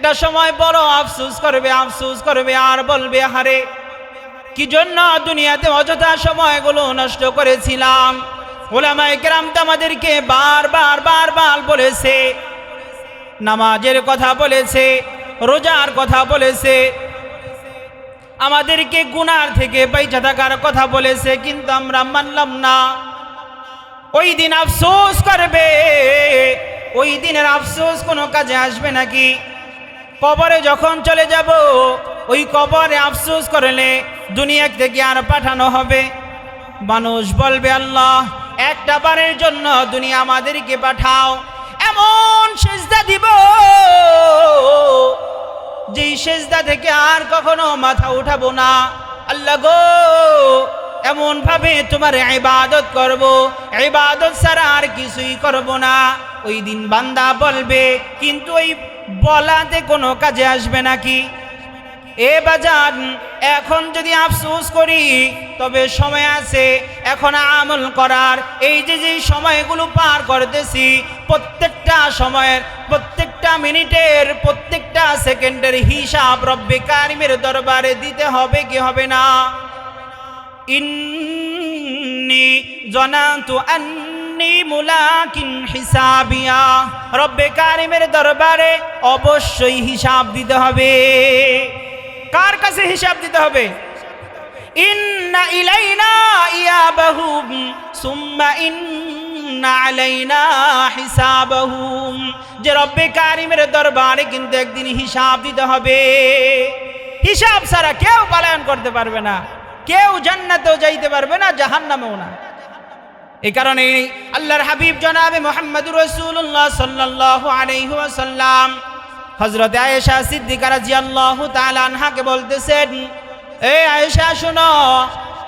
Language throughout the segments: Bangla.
একটা সময় বড় আফসোস করবে আর বলবে, হারে কি জন্য দুনিয়াতে অযথা সময়গুলো নষ্ট করেছিলাম। উলামায়ে কেরাম তো আমাদেরকে বারবার বলেছে, নামাজের কথা বলেছে, রোজার কথা বলেছে, আমাদেরকে গুনার থেকে বেঁচে থাকার কথা বলেছে, কিন্তু আমরা মানলাম না। ওই দিন আফসোস করবে, ওই দিনের আফসোস কোনো কাজে আসবে নাকি? কবরে যখন চলে যাব, ওই কবরে আফসোস করলে দুনিয়া থেকে আর পাঠানো হবে? মানুষ বলবে, আল্লাহ একটা বারের জন্য দুনিয়া আমাদেরকে পাঠাও, এমন সিজদা দিব যেই সিজদা থেকে আর কখনো মাথা উঠাবো না। আল্লাহ গো, এমন ভাবে তোমার ইবাদত করব, ইবাদত ছাড়া আর কিছুই করব না। ওই দিন বান্দা বলবে, কিন্তু ওই বলাতে কোনো কাজে আসবে নাকি? এ বাজান, এখন যদি আফসোস করি তবে সময় আছে এখন আমল করার। এই যে সময়গুলো পার করতেছি, প্রত্যেকটা সময়ের, প্রত্যেকটা মিনিটের, প্রত্যেকটা সেকেন্ডের হিসাব রব্বে কারিমের দরবারে দিতে হবে কি হবে না? ইন্নী জানাতু আন্নী মুলাকিন হিসাবিয়া, রব্বে কারিমের দরবারে অবশ্যই হিসাব দিতে হবে। কার কাছে হিসাব দিতে হবে? ইন্না ইলাইনা ইয়াবাহুম সুম্মা ইন্না আলাইনা হিসাবাহুম, যে রব্বে কারিমের দরবারে কিন্তু একদিন হিসাব দিতে হবে। হিসাব ছাড়া কেউ পলায়ন করতে পারবে না, কেউ জান্নাতেও যাইতে পারবে না, জাহান্নামেও না। এই কারণে আল্লাহর হাবিব জনাবে মুহাম্মদুর রাসূলুল্লাহ সাল্লাল্লাহু আলাইহি ওয়াসাল্লাম হযরত আয়েশা সিদ্দিকা রাদিয়াল্লাহু তাআলা আনহাকে বলতেছেন, এ আয়েশা শোনো,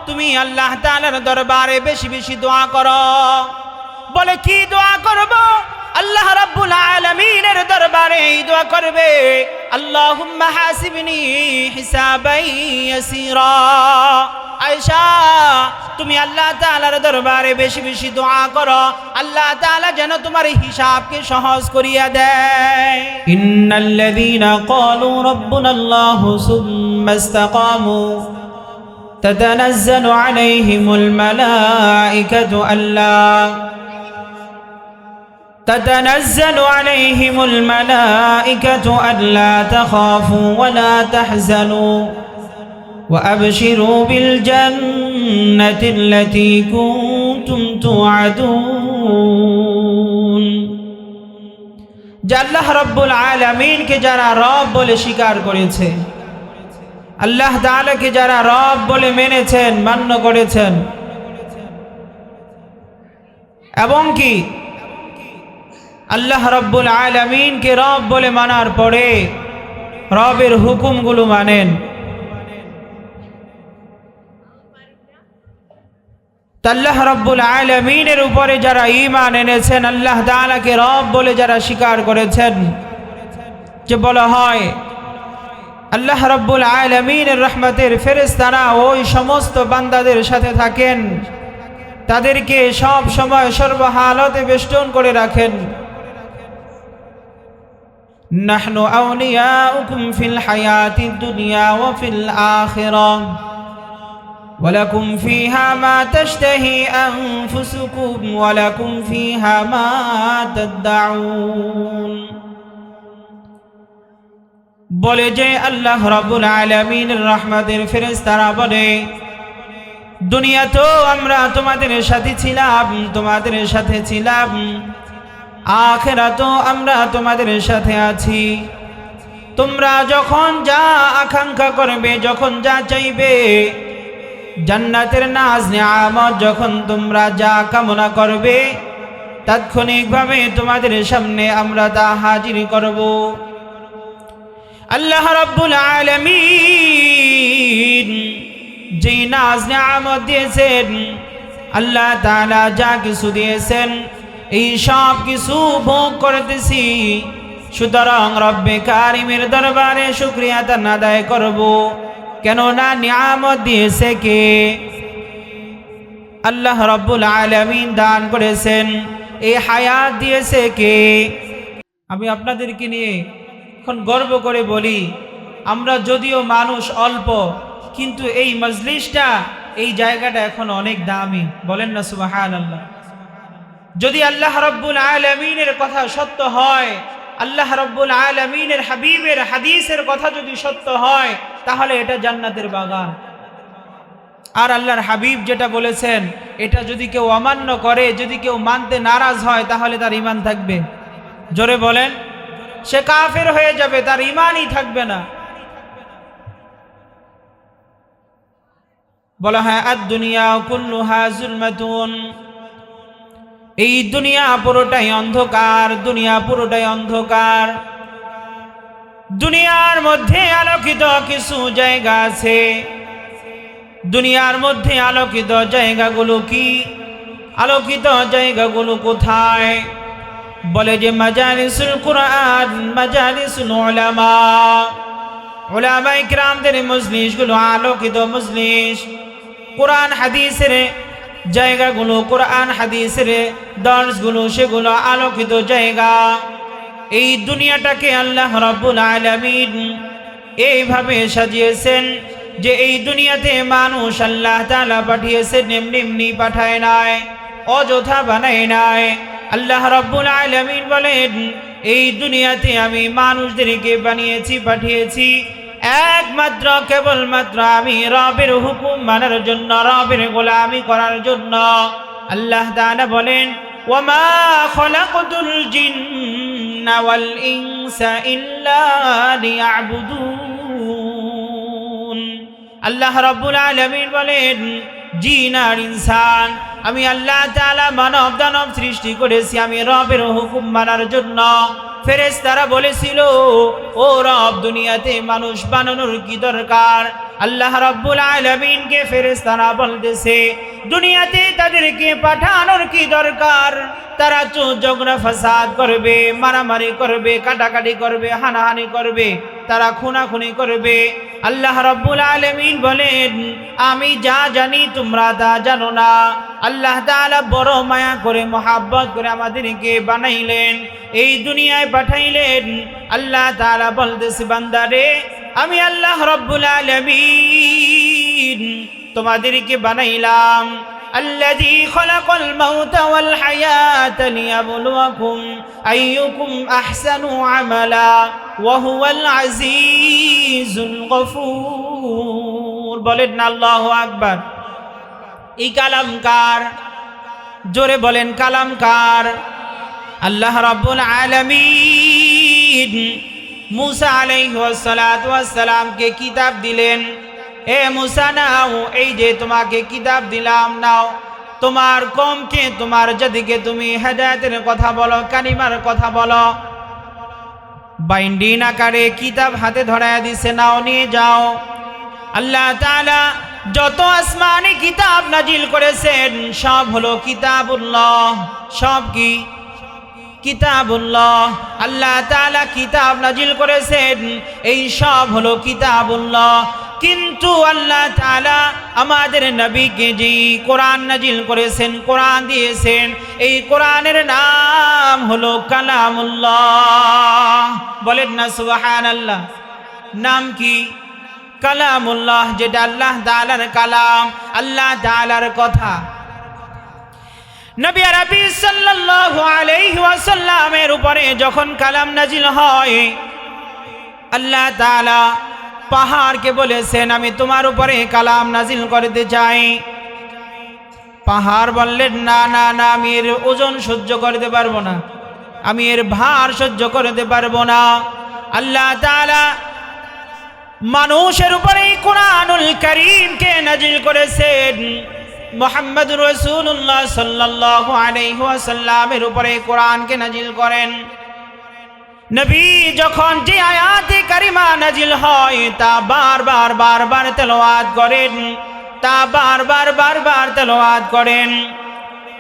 তুমি আল্লাহ তাআলার দরবারে বেশি বেশি দোয়া করো। বলে, কি দোয়া করব? আল্লাহ রাব্বুল আলামিনের দরবারে এই দোয়া করবে, আল্লাহুম্মা হাসিবনি হিসাবান ইয়াসীরা। আয়েশা, তুমি আল্লাহ তাআলার দরবারে বেশি বেশি দোয়া করো, আল্লাহ তাআলা যেন তোমার হিসাবকে সহজ করিয়া দেয়। ইন্নাল্লাযীনা ক্বালু রাব্বুনাল্লাহু সুম্মা ইসতাকামু তাতানাজ্জালু আলাইহিমুল মালাঈকাতু আল্লা তাখাফু ওয়া লা তাহজানু وأبشروا بالجنة التي كنتم توعدون। যে আল্লাহ রাব্বুল আলামিনকে যারা রব বলে স্বীকার করেছে, আল্লাহ তাআলাকে যারা রব বলে মেনেছেন, মান্য করেছেন, এবং কি আল্লাহ রাব্বুল আলামিনকে রব বলে মানার পরে রবের হুকুমগুলো মানেন, আল্লাহ রাব্বুল আলামিনের উপরে যারা ঈমান এনেছেন, আল্লাহ তাআলাকে রব বলে যারা স্বীকার করেছেন, যে বলা হয় আল্লাহ রাব্বুল আলামিনের রহমতের ফেরেশতারা ওই সমস্ত বান্দাদের সাথে থাকেন, তাদেরকে সব সময় সর্বহালতে বেষ্টন করে রাখেন। নাহনু আউলিয়াউকুম ফিল হায়াতিদ দুনিয়া ওয়া ফিল আখিরাহ ওয়ালাকুম ফিহা মা তাশতাহি আনফুসুকুম ওয়ালাকুম ফিহা মা তাদউন। বলে যে আল্লাহ রাব্বুল আলামিনের রহমতের ফেরেশতারা বলে, দুনিয়াতেও আমরা তোমাদের সাথে ছিলাম, তোমাদের সাথে ছিলাম, আখিরাতেও আমরা তোমাদের সাথে আছি। তোমরা যখন যা আকাঙ্ক্ষা করবে, যখন যা চাইবে, জান্নাতের নাজ নিয়ামত যখন তোমরা যা কামনা করবে, তাৎক্ষণিকভাবে তোমাদের সামনে আমরা তা হাজির করব। আল্লাহ রাব্বুল আলামিন যে নাজ নিয়ামত দিয়েছেন, আল্লাহ তাআলা যা কিছু দিয়েছেন, এই সব কিছু ভোগ করতেছি। সুতরাং রব্বে কারিমের দরবারে শুকরিয়া আদায় করব, কেননা নিয়ামত দিয়েছে কে? আল্লাহ রাব্বুল আলামিন দান করেছেন। এই হায়াত দিয়েছে কে? আমি আপনাদেরকে নিয়ে এখন গর্ব করে বলি, আমরা যদিও মানুষ অল্প, কিন্তু এই মজলিসটা, এই জায়গাটা এখন অনেক দামি। বলেন না সুবহানাল্লাহ। যদি আল্লাহ রাব্বুল আলামিনের কথা সত্য হয়, আল্লাহ রাব্বুল আলামিনের হাবিবের হাদিসের কথা যদি সত্য হয়, তাহলে এটা জান্নাতের বাগান। আর আল্লাহর হাবিব যেটা বলেছেন, এটা যদি কেউ অমান্য করে, যদি কেউ মানতে নারাজ হয়, তাহলে তার ঈমান থাকবে? জোরে বলেন। সে কাফের হয়ে যাবে, তার ঈমানই থাকবে না। বলা হয় আদ-দুনিয়া কুল্লুহা যুলমাতুন, এই দুনিয়া পুরোটাই অন্ধকার, দুনিয়া পুরোটাই অন্ধকার। দুনিয়ার মধ্যে আলোকিত কিছু জায়গা আছে। দুনিয়ার মধ্যে আলোকিত জায়গাগুলো কি? আলোকিত জায়গাগুলো কোথায়? বলে যে মাজালিসুল কুরআন, মাজালিসুল উলামা, উলামায়ে কিরামদের মজলিসগুলো আলোকিত মজলিস। কোরআন হাদিসের জায়গাগুলো, কোরআন হাদিসের দর্শগুলো, সেগুলো আলোকিত জায়গা। এই দুনিয়াটাকে আল্লাহ রাব্বুল আলামিন এইভাবে সাজিয়েছেন যে এই দুনিয়াতে মানুষ আল্লাহ তাআলা পাঠিয়েছেন, এমনি এমনি পাঠায় নাই, অযথা বানায় নাই। আল্লাহ রাব্বুল আলামিন বলেন, এই দুনিয়াতে আমি মানুষদেরকে বানিয়েছি, পাঠিয়েছি একমাত্র কেবলমাত্র আমি রবের হুকুম মানার জন্য, রবের গোলামি করার জন্য। আল্লাহ তাআলা বলেন, ওয়ামা খলাকতুল জিন্না ওয়াল ইনসা ইল্লা লিয়াবুদুন। আল্লাহ রাব্বুল আলামিন বলেন, জিন আর ইনসান, আমি আল্লাহ তাআলা মানব দানব সৃষ্টি করেছি আমি রবের হুকুম মানার জন্য। ফেরেশতারা বলেছিল, ও রব, দুনিয়াতে মানুষ বানানোর কি দরকার? আল্লাহ রাব্বুল আলামিনকে ফেরেশতারা বলতেছে, দুনিয়াতে তাদেরকে পাঠানোর কি দরকার? তারা তো ঝগড়া ফাসাদ করবে, মারামারি করবে, কাটাকাটি করবে, হানাহানি করবে, তারা খুনাখুনি করবে। আল্লাহ রাব্বুল আলামিন বলেন, আমি যা জানি তোমরা তা জানো না। আল্লাহ তাআলা বড় মায়া করে, মহাব্বত করে আমাদেরকে বানাইলেন, এই দুনিয়ায় পাঠাইলেন। আল্লাহ তাআলা বলতেছে, বান্দারে, আমি আল্লাহ রাব্বুল আলামিন তোমাদেরকে বানাইলাম। الذي خلق الموت والحياة ليبلوكم أيكم أحسن عملا وهو العزيز الغفور। বলেন না আল্লাহু আকবার। এই কালামকার, জোরে বলেন কালামকার। আল্লাহ রাব্বুল আলামিন মুসা আলাইহিস সালাতু ওয়াস সালামকে কিতাব দিলেন। এ মুসা, নাও, এই যে তোমাকে কিতাব দিলাম, নাও, তোমার কওমকে, তোমার জাতিকে তুমি হেদায়েতের কথা বলো, কালিমার কথা বলো। বাইন্ডিং আকারে কিতাব হাতে ধরায়া দিছে, নাও, নিয়ে যাও। আল্লাহ তাআলা যত আসমানি কিতাব নাজিল করেছেন সব হলো কিতাবুল্লাহ। সব কি? কিতাবুল্লাহ। আল্লাহ তাআলা কিতাব নাজিল করেছেন, এই সব হলো কিতাবুল্লাহ। কিন্তু আল্লাহ তাআলা আমাদের নবীকে যে কোরআন নাজিল করেছেন, কোরআন দিয়েছেন, এই কোরআনের নাম হলো কালামুল্লাহ। বলেন না সুবহানাল্লাহ। নাম কি? কালামুল্লাহ, যেটা আল্লাহ তাআলার কালাম, আল্লাহ তাআলার কথা। নবী আরবি সাল্লাল্লাহু আলাইহি ওয়াসাল্লামের উপরে যখন কালাম নাজিল হয়, আল্লাহ তাআলা পাহাড়কে বলেছেন, আমি তোমার উপরে কালাম নাজিল করতে চাই। পাহাড় বললেন, না না না, আমি এর ওজন সহ্য করতে পারবো না, আমি এর ভার সহ্য করতে পারবো না। আল্লাহ তাআলা মানুষের উপরে কুরআনুল কারীমকে নাজিল করেছেন। মুহাম্মদুর রাসূলুল্লাহ সাল্লাল্লাহু আলাইহি ওয়াসাল্লামের উপরে কোরআনকে নাজিল করেন। নবী যখন যে আয়াতে কারিমা নাজিল হয় তা বারবার বারবার তেলাওয়াত করেন, তা বারবার বারবার তেলাওয়াত করেন।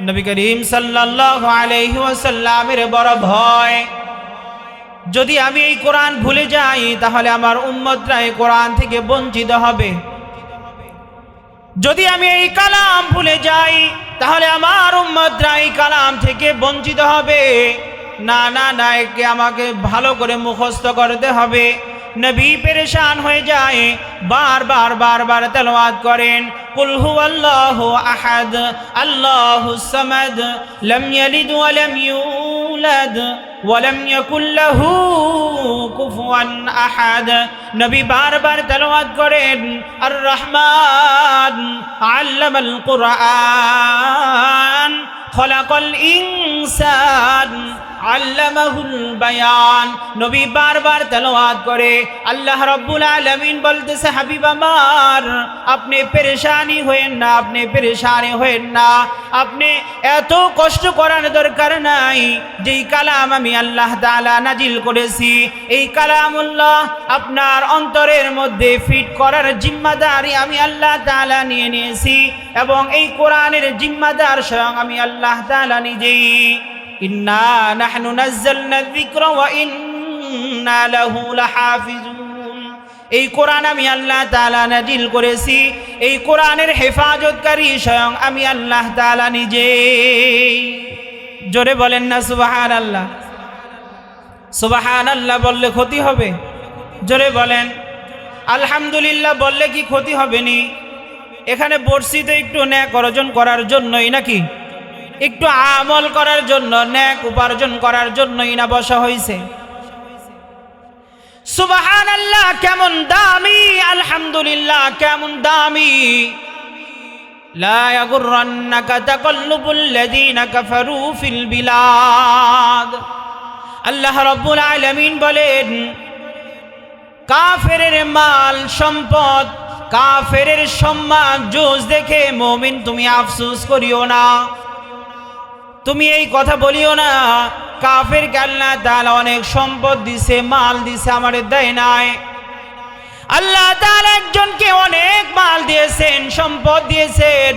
নবী করিম সাল্লাল্লাহু আলাইহি ওয়াসাল্লামের বড় ভয়, যদি আমি এই কোরআন ভুলে যাই তাহলে আমার উম্মতরা এই কোরআন থেকে বঞ্চিত হবে। যদি আমি এই কালাম ভুলে যাই তাহলে আমার উম্মতরা এই কালাম থেকে বঞ্চিত হবে। না না না, একে আমাকে ভালো করে মুখস্থ করতে হবে। নবী পেরেশান হয়ে যায়, বারবার বারবার তেলাওয়াত করেন কুল হুয়াল্লাহু আহাদ আল্লাহুস সামাদ লাম ইয়ালিদ ওয়া লাম ইউলাদ ওয়া লাম ইয়াকুল লাহু কুফুয়ান আহাদ। নবী বারবার তেলাওয়াত করেন আর রহমান আল্লামাল কুরআন খলাকাল ইনসান আল্লামাহুল বায়ান। নবী বারবার তেলাওয়াত করে। আল্লাহ রাব্বুল আলামিন বলতেছে, হাবিব আমার, আপনি পেরেশানি হয়েন না, আপনি পেরেশানি হয়েন না, আপনি এত কষ্ট করার দরকার নাই। যেই কালাম আমি আল্লাহ তাআলা নাজিল করেছি, এই কালামুল্লাহ আপনার অন্তরের মধ্যে ফিট করার জিম্মাদারি আমি আল্লাহ তাআলা নিয়ে নিয়েছি, এবং এই কোরআনের জিম্মাদার স্বয়ং আমি আল্লাহ তাআলা নিজেই। ইন্না নাহনু নাযালনা যিকরা ওয়া ইন্না লাহু লাহাফিজুন। এই কোরআন আমি আল্লাহ তাআলা নাজিল করেছি, এই কোরআনের হেফাজতকারী স্বয়ং আমি আল্লাহ তাআলা নিজে। জোরে বলেন না সুবহানাল্লাহ। সুবহানাল্লাহ বললে ক্ষতি হবে? জোরে বলেন। আলহামদুলিল্লাহ বললে কি ক্ষতি হবে নি? এখানে বসছি তো একটু ন্যাক অর্জন করার জন্যই নাকি? একটু আমল করার জন্য, ন্যাক উপার্জন করার জন্যই না বসা হয়েছে? সুবহানাল্লাহ কেমন দামি, আলহামদুলিল্লাহ কেমন দামি। লা ইয়াগুররান্নাকা তাকাল্লুবুল লাযীনা কাফারু ফিল বিলাদ। আল্লাহ রাব্বুল আলামিন বলেন, কাফেরের মাল সম্পদ, কাফেরের সম্মান জোশ দেখে মুমিন তুমি আফসোস করিও না, তুমি এই কথা বলিও না কাফেরকে আল্লাহ তাআলা অনেক সম্পদ দিছে, মাল দিছে, আমাদের দেয় নাই। আল্লাহ তাআলা একজনকে অনেক মাল দিয়েছেন, সম্পদ দিয়েছেন,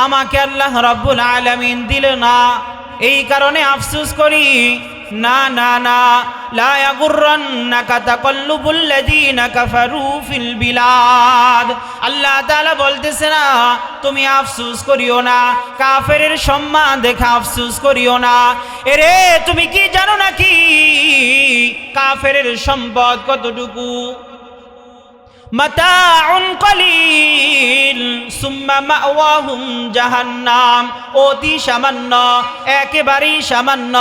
আমাকে আল্লাহ রাব্বুল আলামিন দিল না, এই কারণে আফসোস করি। না না না, লা ইয়াগুররান্নাকা তাকাল্লুবুল লাযীনা কাফারু ফিল বিলাদ। আল্লাহ তাআলা বলতেছে না তুমি আফসোস করিও না, কাফেরের সম্মান দেখে আফসোস করিও না। এরে তুমি কি জানো নাকি কাফেরের সম্পদ কতটুকু? মাতাউন কলিল সুম্মা মাওয়াহুম জাহান্নাম। অতি সামান্য, একেবারেই সামান্য।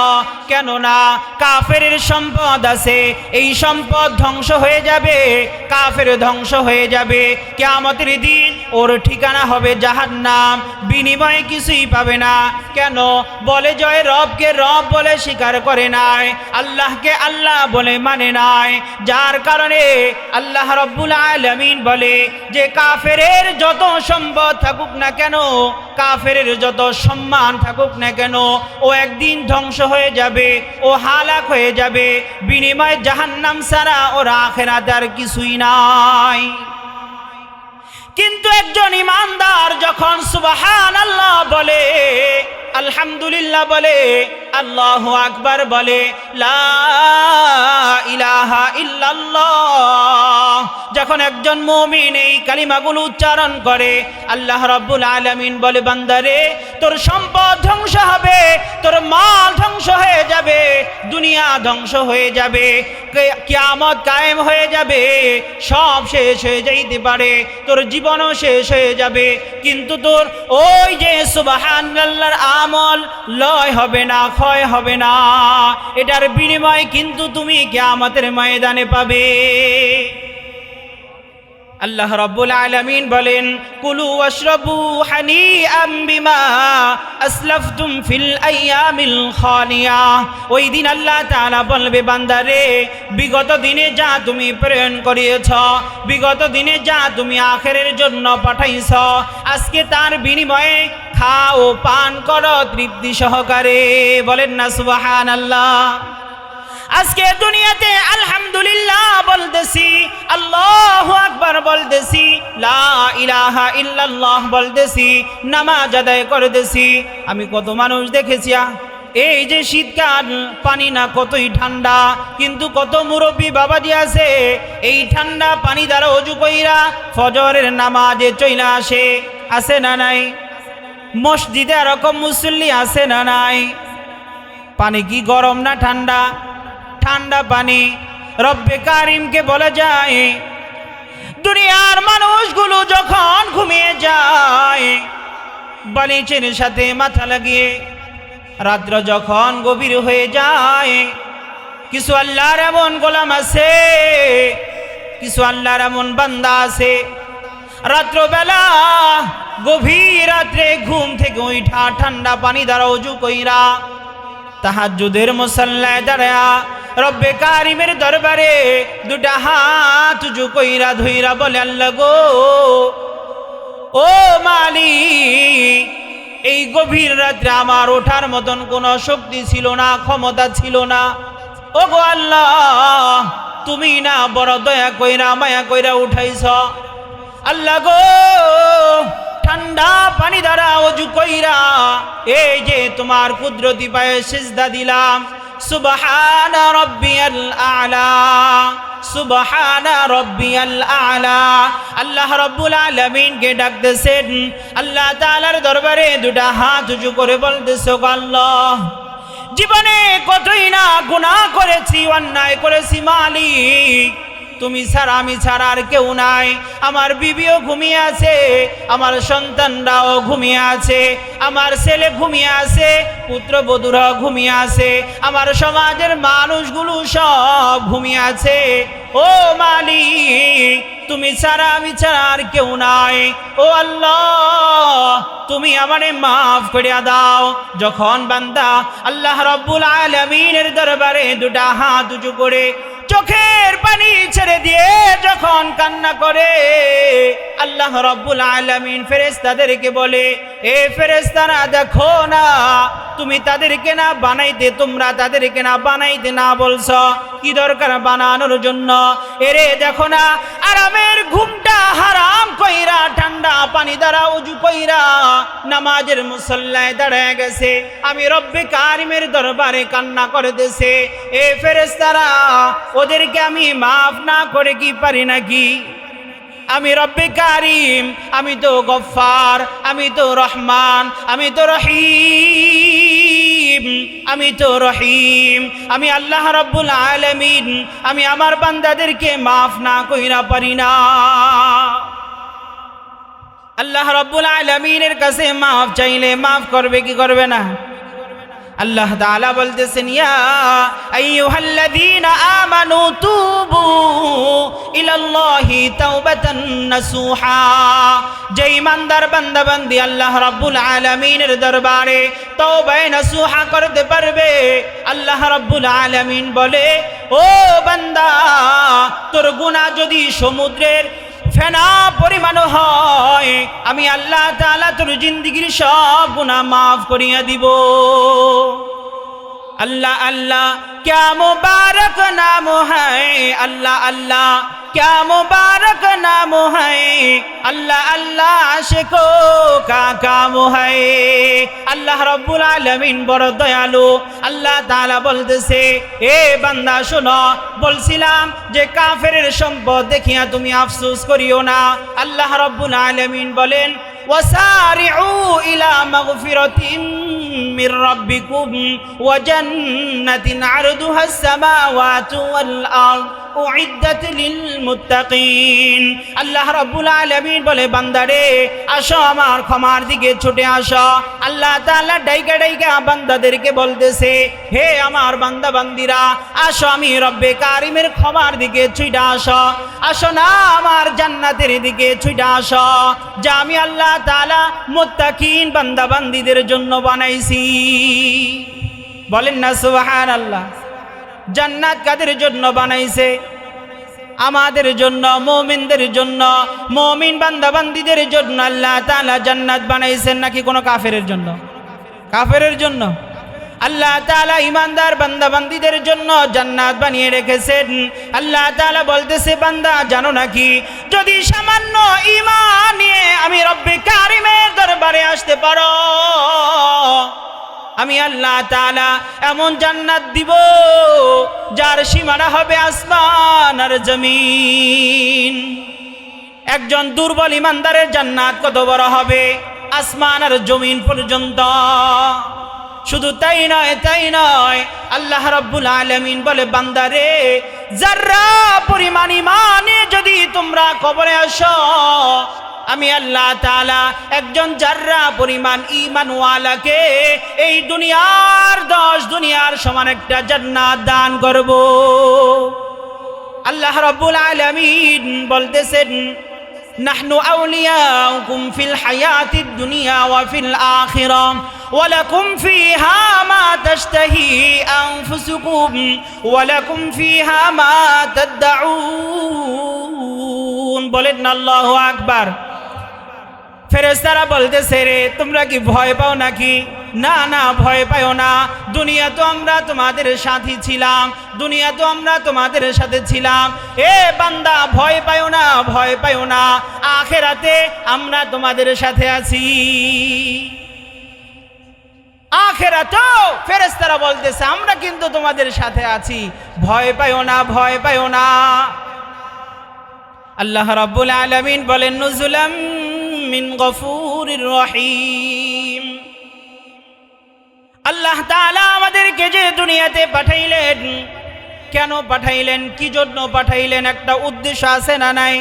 কেননা কাফেরের সম্পদ আছে, এই সম্পদ ধ্বংস হয়ে যাবে, কাফের ধ্বংস হয়ে যাবে, কিয়ামতের দিন ওর ঠিকানা হবে জাহান্নাম, বিনিময়ে কিছুই পাবে না। কেন? বলে জয় রবকে রব বলে স্বীকার করে নাই, আল্লাহকে আল্লাহ বলে মানে নাই, যার কারণে আল্লাহ রাব্বুল আলামিন বলে যে কাফেরের যত সম্পদ থাকুক না কেন, কাফেরের যত সম্মান থাকুক না কেন, ও একদিন ধ্বংস হয়ে যাবে, ও হালাক হয়ে যাবে, বিনিময়ে জাহান্নাম ছাড়া ওর আখিরাতে আর কিছুই নাই। কিন্তু একজন ইমানদার যখন সুবহানাল্লাহ বলে, আলহামদুলিল্লাহ বলে, আল্লাহু আকবার বলে, লা ইলাহা ইল্লাল্লাহ, যখন একজন মুমিন এই কালিমাগুলো উচ্চারণ করে, আল্লাহ রাব্বুল আলামিন বলে, বান্দারে তোর সম্পদ ধ্বংস হবে, তোর মাল ধ্বংস হয়ে যাবে, দুনিয়া ধ্বংস হয়ে যাবে, কিয়ামত কায়েম হয়ে যাবে, সব শেষ হয়ে যাইতে পারে, তোর জীবনও শেষ হয়ে যাবে, কিন্তু তোর ওই যে সুবহানাল্লাহর আমল লয় হবে না, ক্ষয় হবে না, এটার বিনিময় কিন্তু তুমি কিয়ামতের ময়দানে পাবে। আল্লাহ রাব্বুল আলামিন বলেন, কুলু ওয়াশরাবু হানিআম বিমা আসলাফতুম ফিল আইয়ামিল খালিয়া। ওই দিন আল্লাহ তাআলা বলবে, বান্দারে বিগত দিনে যা তুমি প্রেরণ করিয়েছ, বিগত দিনে যা তুমি আখিরের জন্য পাঠাইছ, আজকে তার বিনিময়ে খাও পান করো তৃপ্তি সহকারে। বলেন না সুবহানাল্লাহ। আজকে দুনিয়াতে আলহামদুলিল্লাহ বলতেছি, আল্লাহু আকবার বলতেছি, লা ইলাহা ইল্লাল্লাহ বলতেছি, নামাজ আদায় করতেছি। আমি কত মানুষ দেখেছি, এই যে শীতকাল, পানি না কতই ঠান্ডা, কিন্তু কত মুরব্বী বাবাজি আছে এই ঠান্ডা পানি দ্বারা অজু কইরা ফজরের নামাজে চইলা আসে, আছে না নাই? মসজিদে এরকম মুসল্লি আছে না নাই? পানি কি গরম না ঠান্ডা? ঠান্ডা পানি। রব্বে কারিমকে বলা যায়, দুনিয়ার মানুষগুলো যখন ঘুমিয়ে যায় বালিশের সাথে মাথা লাগিয়ে, রাত্র যখন গভীর হয়ে যায়, কিছু আল্লাহর এমন গোলাম আছে, কিছু আল্লাহর এমন বান্দা আছে, রাত্রবেলা গভীর রাত্রে ঘুম থেকে উঠা ঠান্ডা পানি দ্বারা ওযু কইরা তাহাজ্জুদের মুসাল্লায় দাঁড়ায়া রব্বে কারিমের দরবারে দুটা হাত উঁচু কইরা ধইরা বলে, আল্লাহ গো, ও মালিক, এই গভীর রাত্রে আমার ওঠার মতন কোনো শক্তি ছিল না, ক্ষমতা ছিল না। ও গো আল্লাহ, তুমি না বড় দয়া কইরা মায়া কইরা উঠাইছ। আল্লাহ গো, ঠান্ডা পানি দ্বারা ওযু কইরা এই যে তোমার কুদরতি পায়ে সিজদা দিলাম। সুবহান রাব্বিয়াল আ'লা, সুবহান রাব্বিয়াল আ'লা। আল্লাহ রাব্বুল আলামিনকে ডাকতেছেন, আল্লাহ তাআলার দরবারে দুটা হাত উঁচু করে বলতেছে, আল্লাহ, জীবনে কতই না গুনাহ করেছি, অন্যায় করেছি মালিক, তুমি ছাড়া আমি ছাড়া আর কেউ নাই। আমার বিবিও ঘুমিয়ে আছে, আমার সন্তানরাও ঘুমিয়ে আছে, আমার ছেলে ঘুমিয়ে আছে, পুত্রবধূরা ঘুমিয়ে আছে, আমার সমাজের মানুষগুলো সব ঘুমিয়ে আছে। ও মালিক, তুমি ছাড়া আমি ছাড়া আর কেউ নাই। ও আল্লাহ, তুমি আমারে মাফ করে দাও। যখন বান্দা আল্লাহ রাব্বুল আলামিনের দরবারে দুটা হাত উঁচু করে চোখের পানি ছেড়ে দিয়ে যখন কান্না করে, আল্লাহ রাব্বুল আলামিন ফেরেশতাদেরকে বলে, এ ফেরেশতারা দেখো না, তুমি তাদেরকে না বানাইতে, তোমরা তাদেরকে না বানাইতে না বলছ, কি দরকার বানানোর জন্য? এরে দেখো না, আরামের ঘুমটা হারাম কইরা ঠান্ডা পানি দ্বারা ওযু কইরা নামাজের মুসল্লায় দাঁড়ায় গেছে, আমি রব্বে কারিমের দরবারে কান্না করতেছে। এ ফেরেশতারা, ওদেরকে আমি মাফ না করে কি পারি নাকি? আমি রব্বে কারিম, আমি তো গফফার, আমি তো রহমান, আমি তো রহিম, আমি তো রহিম, আমি আল্লাহ রাব্বুল আলামিন, আমি আমার বান্দাদেরকে মাফ না কইরা পারি না। আল্লাহ রাব্বুল আলামিনের কাছে মাফ চাইলে মাফ করবে কি করবে না? আল্লাহ তাআলা বলতেছেন, ইয়া আইয়ুহাল্লাযীনা আমানু তুবু ইলাল্লাহি তাওবাতান নাসুহা। যে ঈমানদার বান্দা বান্দি আল্লাহ রাব্বুল আলামিনের দরবারে তওবায়ে নাসুহা করতে পারবে, আল্লাহ রাব্বুল আলামিন বলে, ও বান্দা, তোর গুনাহ যদি সমুদ্রের ফেনা পরিমাণ হয়, আমি আল্লাহ তাআলা তোর জিন্দেগীর সব গুনাহ মাফ করিয়া দিব। अल्लाह अल्लाह क्या मुबारक नाम है, अल्लाह अल्लाह क्या मुबारक नाम है, अल्लाह अल्लाह आशिकों का काम है। अल्लाह रब्बुल आलमीन बड़ दयालु। अल्लाह ताआला বলতেছে, এ বান্দা শোনো, বলছিলাম যে কাফেরের সম্পদ দেখিয়া তুমি আফসোস করিও না। আল্লাহ রব্বুল আলামিন বলেন, وسارعوا إلى مغفرة من ربكم وجنة عرضها السماوات والأرض أعدت للمتقين। আল্লাহ রাব্বুল আলামিন বলে, বান্দারে আসো আমার ক্ষমার দিকে ছুটে আসো। আল্লাহ তাআলা ডাইকা ডাইকা বান্দাদেরকে বলতেছে, হে আমার বান্দা বান্দিরা, আসো আমি রব্বে কারিমের ক্ষমার দিকে ছুটে আসো, আসো না আমার জান্নাতের দিকে ছুটে আসো, যা আমি আল্লাহ তাআলা মুত্তাকিন বান্দা বান্দিদের জন্য বানাইছি। বলেন না সুবহানাল্লাহ। জান্নাত কাদের জন্য বানাইছে? আমাদের জন্য, মুমিনদের জন্য, মুমিন বান্দা বান্দীদের জন্য আল্লাহ তাআলা জান্নাত বানাইছেন, নাকি কোনো কাফেরের জন্য? কাফেরের জন্য। আল্লাহ তাআলা ঈমানদার বান্দা বান্দীদের জন্য জান্নাত বানিয়ে রেখেছেন। আল্লাহ তাআলা বলতেছে, বান্দা জানো নাকি, যদি সামান্য ঈমান নিয়ে আমি রব্বে কারিমের দরবারে আসতে পারো, আমি আল্লাহ তাআলা এমন জান্নাত দিব যার সীমানা হবে আসমান আর জমিন। একজন দুর্বল ঈমানদারের জান্নাত কত বড় হবে? আসমান আর জমিন পর্যন্ত। শুধু তাই নয়, আল্লাহ রাব্বুল আলামিন বলে বান্দারে, যাররা পরিমাণ ঈমানে যদি তোমরা কবরে আসো, আমি আল্লাহ তাআলা একজন যাররা পরিমাণ ঈমানওয়ালাকে এই দুনিয়ার 10 দুনিয়ার সমান একটা জান্নাত দান করব। আল্লাহ রাব্বুল আলামিন বলতেছেন, নাহনু আউলিয়াউকুম ফিল হায়াতিদ দুনিয়া ওয়া ফিল আখিরাহ ওয়া লাকুম ফিহা মা তাশতাহি আনফুসুকুম ওয়া লাকুম ফিহা মা তাদউন। বলেন না আল্লাহু আকবার। ফেরেশতারা বলতেছে, রে তোমরা কি ভয় পাও নাকি? না না, ভয় পাও না। দুনিয়া তো আমরা তোমাদের সাথী ছিলাম, দুনিয়া তো আমরা তোমাদের সাথে ছিলাম। এ বান্দা, ভয় পাও না, ভয় পাও না, আখিরাতে আমরা তোমাদের সাথে আছি। আখিরাতেও ফেরেশতারা বলতেছে, আমরা কিন্তু তোমাদের সাথে আছি, ভয় পাও না, ভয় পাও না। আল্লাহ রাব্বুল আলামিন বলেন, নুজুলাম মিন গফুরির রহিম। আল্লাহ তাআলা আমাদেরকে যে দুনিয়াতে পাঠাইলেন, কেন পাঠাইলেন, কি জন্য পাঠাইলেন? একটা উদ্দেশ্য আছে না নাই?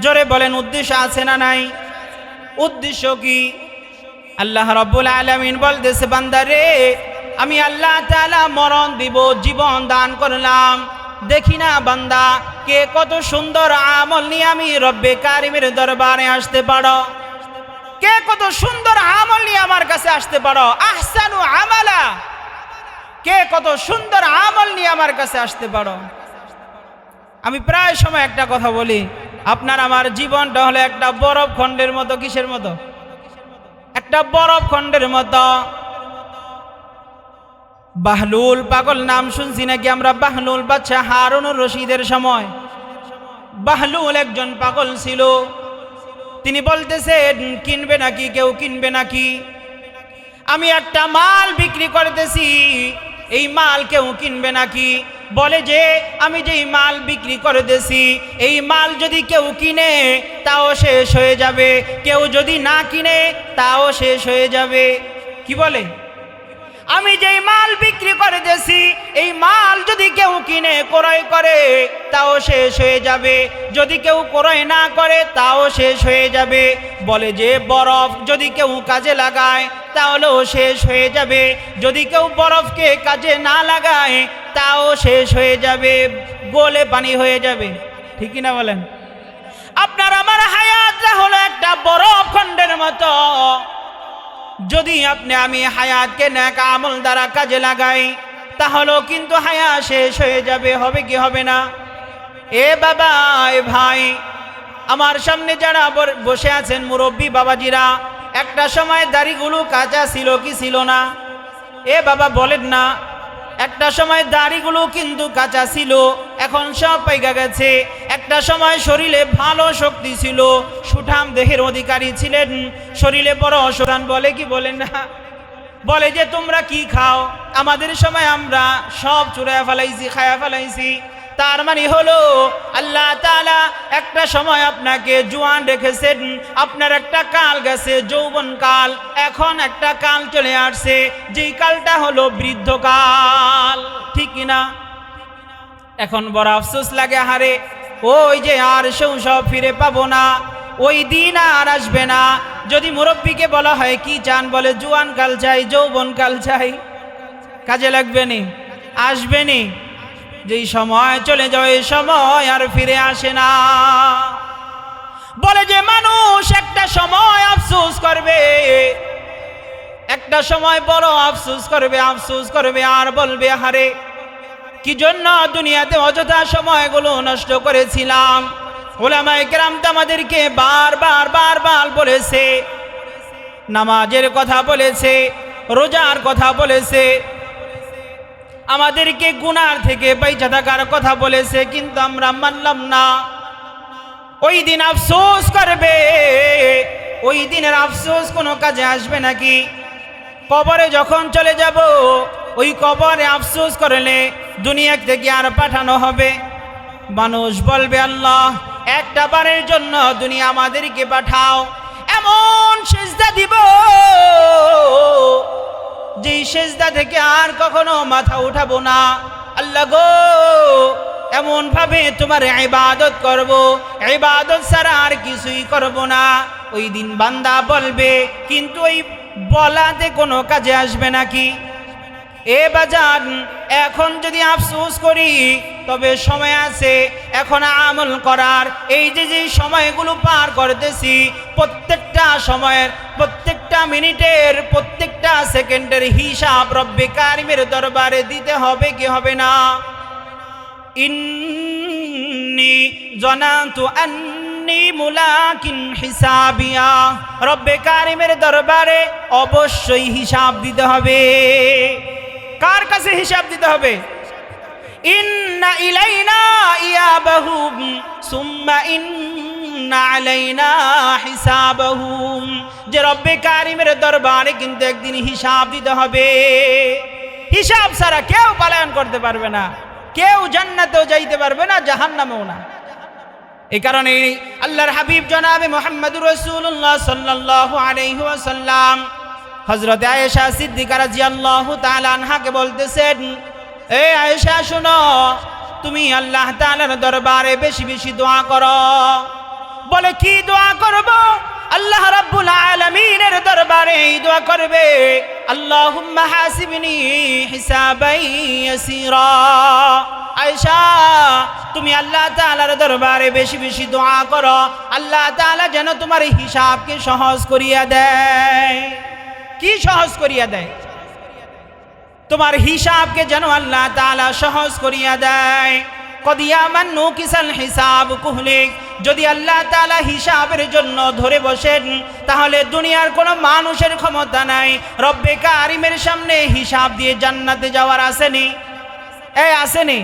জোরে বলেন, উদ্দেশ্য আছে না নাই? উদ্দেশ্য কি? আল্লাহ রাব্বুল আলামিন বলতেছে, বান্দারে, আমি আল্লাহ তাআলা মরণ দিব, জীবন দান করলাম। দেখি না বান্দা, কে কত সুন্দর আমল নিয়ে আমি রব্বে কারিমের দরবারে আসতে পারো? কে কত সুন্দর আমল নিয়ে আমার কাছে আসতে পারো? আহসানু আমালা, কে কত সুন্দর আমল নিয়ে আমার কাছে আসতে পারো? আমি প্রায় সময় একটা কথা বলি, আপনার আমার জীবনটা হলো একটা বরফ খণ্ডের মতো। কিসের মতো? একটা বরফ খণ্ডের মতো। বাহলুল পাগল নাম শুনছি নাকি আমরা? বাহলুল বাদশা হারুনুর রশিদের সময় বাহলুল একজন পাগল ছিল। তিনি বলতেছেন, কিনবে নাকি? কেউ কিনবে নাকি? আমি একটা মাল বিক্রি করতেছি, এই মাল কেউ কিনবে নাকি? বলে যে, আমি যেই মাল বিক্রি করতেছি, এই মাল যদি কেউ কিনে তাও শেষ হয়ে যাবে, কেউ যদি না কিনে তাও শেষ হয়ে যাবে। কি বলে? আমি যেই মাল বিক্রি করতেছি, এই মাল যদি কেউ কিনে ক্রয় করে তাও শেষ হয়ে যাবে, যদি কেউ ক্রয় না করে তাও শেষ হয়ে যাবে। বলে যে, বরফ যদি কেউ কাজে লাগায় তাহলেও শেষ হয়ে যাবে, যদি কেউ বরফকে কাজে না লাগায় তাও শেষ হয়ে যাবে, গলে পানি হয়ে যাবে। ঠিক না বলেন? আপনার আমার হায়াতটা হলো একটা বরফ খণ্ডের মতো। যদি আমি হায়াতকে নেক আমল দ্বারা কাজে লাগাই, তাহলেও কিন্তু হায়াত শেষ হয়ে যাবে। হবে কি হবে না? এ বাবা, এ ভাই, আমার সামনে যারা বসে আছেন মুরব্বী বাবাজিরা, একটা সময় দাড়িগুলো কাঁচা ছিল কি ছিল না? এ বাবা বলেন না, একটা সময় দাড়িগুলো কিন্তু কাঁচা ছিল, এখন সব পাইকা গেছে। একটা সময় শরীরে ভালো শক্তি ছিল, সুঠাম দেহের অধিকারী ছিলেন, শরীরে বড় অসরান। বলে কি বলেন না? বলে যে, তোমরা কি খাও? আমাদের সময় আমরা সব চুরায়া ফেলাইছি, খায়া ফেলাইছি। তার মানে হলো আল্লাহ তাআলা একটা সময় আপনাকে জোয়ান রেখেছেন, আপনার একটা কাল গেছে যৌবন কাল, এখন একটা কাল চলে আসছে, যেই কালটা হলো বৃদ্ধকাল। ঠিক কিনা? এখন বড় আফসোস লাগে, হারে ওই যে আর সব ফিরে পাবো না, ওই দিন আর আসবে না। যদি মুরব্বীকে বলা হয় কি চান, বলে জোয়ান কাল চাই, যৌবন কাল চাই। কাজে লাগবে নি? আসবে নি? যেই সময় চলে যায় এই সময় আর ফিরে আসে না। বলে যে, মানুষ একটা সময় আফসোস করবে, একটা সময় বড় আফসোস করবে, আফসোস করবে আর বলবে, হারে কি জন্য দুনিয়াতে অযথা সময়গুলো নষ্ট করেছিলাম। উলামায়ে কেরাম তো আমাদেরকে বারবার বলেছে, নামাজের কথা বলেছে, রোজার কথা বলেছে, আমাদেরকে গুনার থেকে বাইচা থাকার কথা বলেছে, কিন্তু আমরা মানলাম না। ওই দিন আফসোস করবে, ওই দিনের আফসোস কোনো কাজে আসবে নাকি? কবরে যখন চলে যাব, ওই কবরে আফসোস করলে দুনিয়া থেকে আর পাঠানো হবে? মানুষ বলবে, আল্লাহ একটা বারের জন্য দুনিয়া আমাদেরকে পাঠাও, এমন সিজদা দিব যেই সেজদা থেকে আর কখনো মাথা উঠাবো না। আল্লাহ গো, এমন ভাবে তোমার ইবাদত করব, ইবাদত ছাড়া আর কিছুই করব না। ওই দিন বান্দা বলবে, কিন্তু ওই বলাতে কোনো কাজে আসবে নাকি? এ বাজান, এখন যদি আফসোস করি তবে সময় আছে এখন আমল করার। এই যে যে সময়গুলো পার করতেছি, প্রত্যেকটা সময়ের, প্রত্যেকটা মিনিটের, প্রত্যেকটা সেকেন্ডের হিসাব রব্বে কারিমের দরবারে দিতে হবে কি হবে না? ইন্নী জানাতু আন্নী মুলাকিন হিসাবিয়া, রব্বে কারিমের দরবারে অবশ্যই হিসাব দিতে হবে। কার কাছে হিসাব দিতে হবে? ইন্না ইলাইনা ইয়াবাহুম সুম্মা ইন্না আলাইনা হিসাবাহুম, যে রব্বে কারিমের দরবারে কিন্তু একদিন হিসাব দিতে হবে। হিসাব ছাড়া কেউ পলায়ন করতে পারবে না, কেউ জান্নাতেও যাইতে পারবে না, জাহান্নামেও না। এই কারণে আল্লাহর হাবিব জনাবে মুহাম্মদুর রাসূলুল্লাহ সাল্লাল্লাহু আলাইহি ওয়াসাল্লাম হযরত আয়েশা সিদ্দিকা রাদিয়াল্লাহু তাআলা আনহাকে বলতেছেন, এ আয়েশা শোনো, তুমি আল্লাহ তাআলার দরবারে বেশি বেশি দোয়া করো। বলে কি দোয়া করব? আল্লাহ রাব্বুল আলামিনের দরবারে এই দোয়া করবে, আল্লাহুম্মা হাসিবনি হিসাবাই ইয়াসীরা। আয়েশা, তুমি আল্লাহ তাআলার দরবারে বেশি বেশি দোয়া করো, আল্লাহ তাআলা যেন তোমার হিসাবকে সহজ করিয়া দেয়। কি সহজ করিয়া দেয়? তোমার হিসাবকে যেন আল্লাহ তাআলা সহজ করিয়া দেয়। কদিয়ামান নুকিসাল হিসাব কুহলিক, যদি আল্লাহ তাআলা হিসাবের জন্য ধরে বসেন তাহলে দুনিয়ার কোনো মানুষের ক্ষমতা নাই রব্বে কারিমের সামনে হিসাব দিয়ে জান্নাতে যাওয়ার। আসেনি? আসেনি?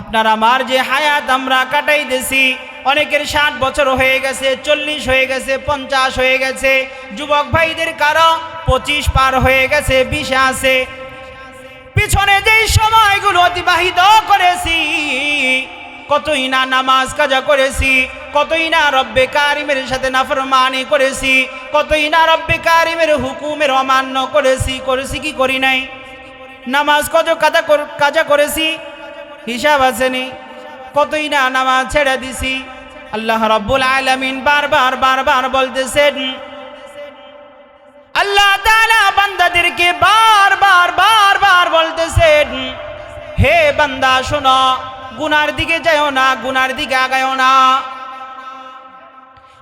আপনার আমার যে হায়াত আমরা কাটাইতেছি, অনেকের 60 বছর হয়ে গেছে, 40 হয়ে গেছে, 50 হয়ে গেছে, যুবক ভাইদের কারো 25 পার হয়ে গেছে, 20 আছে। পিছনে যেই সময়গুলো অতিবাহিত করেছি, কতই না নামাজ কাজা করেছি, কতই না রব্বে কারিমের সাথে নাফরমানি করেছি, কতই না রব্বে কারিমের হুকুমের অমান্য করেছি কি করি নাই? নামাজ কত কাজা করেছি, হিসাব আছেনি? কতই না নামাজ ছেড়ে দিছি। আল্লাহ রাব্বুল আলামিন বারবার বলতেছেন, আল্লাহ তাআলা বান্দাদেরকে বারবার বলতেছেন, হে বান্দা শোনো, গুনার দিকে যাও না, গুনার দিকে আগায়ও না।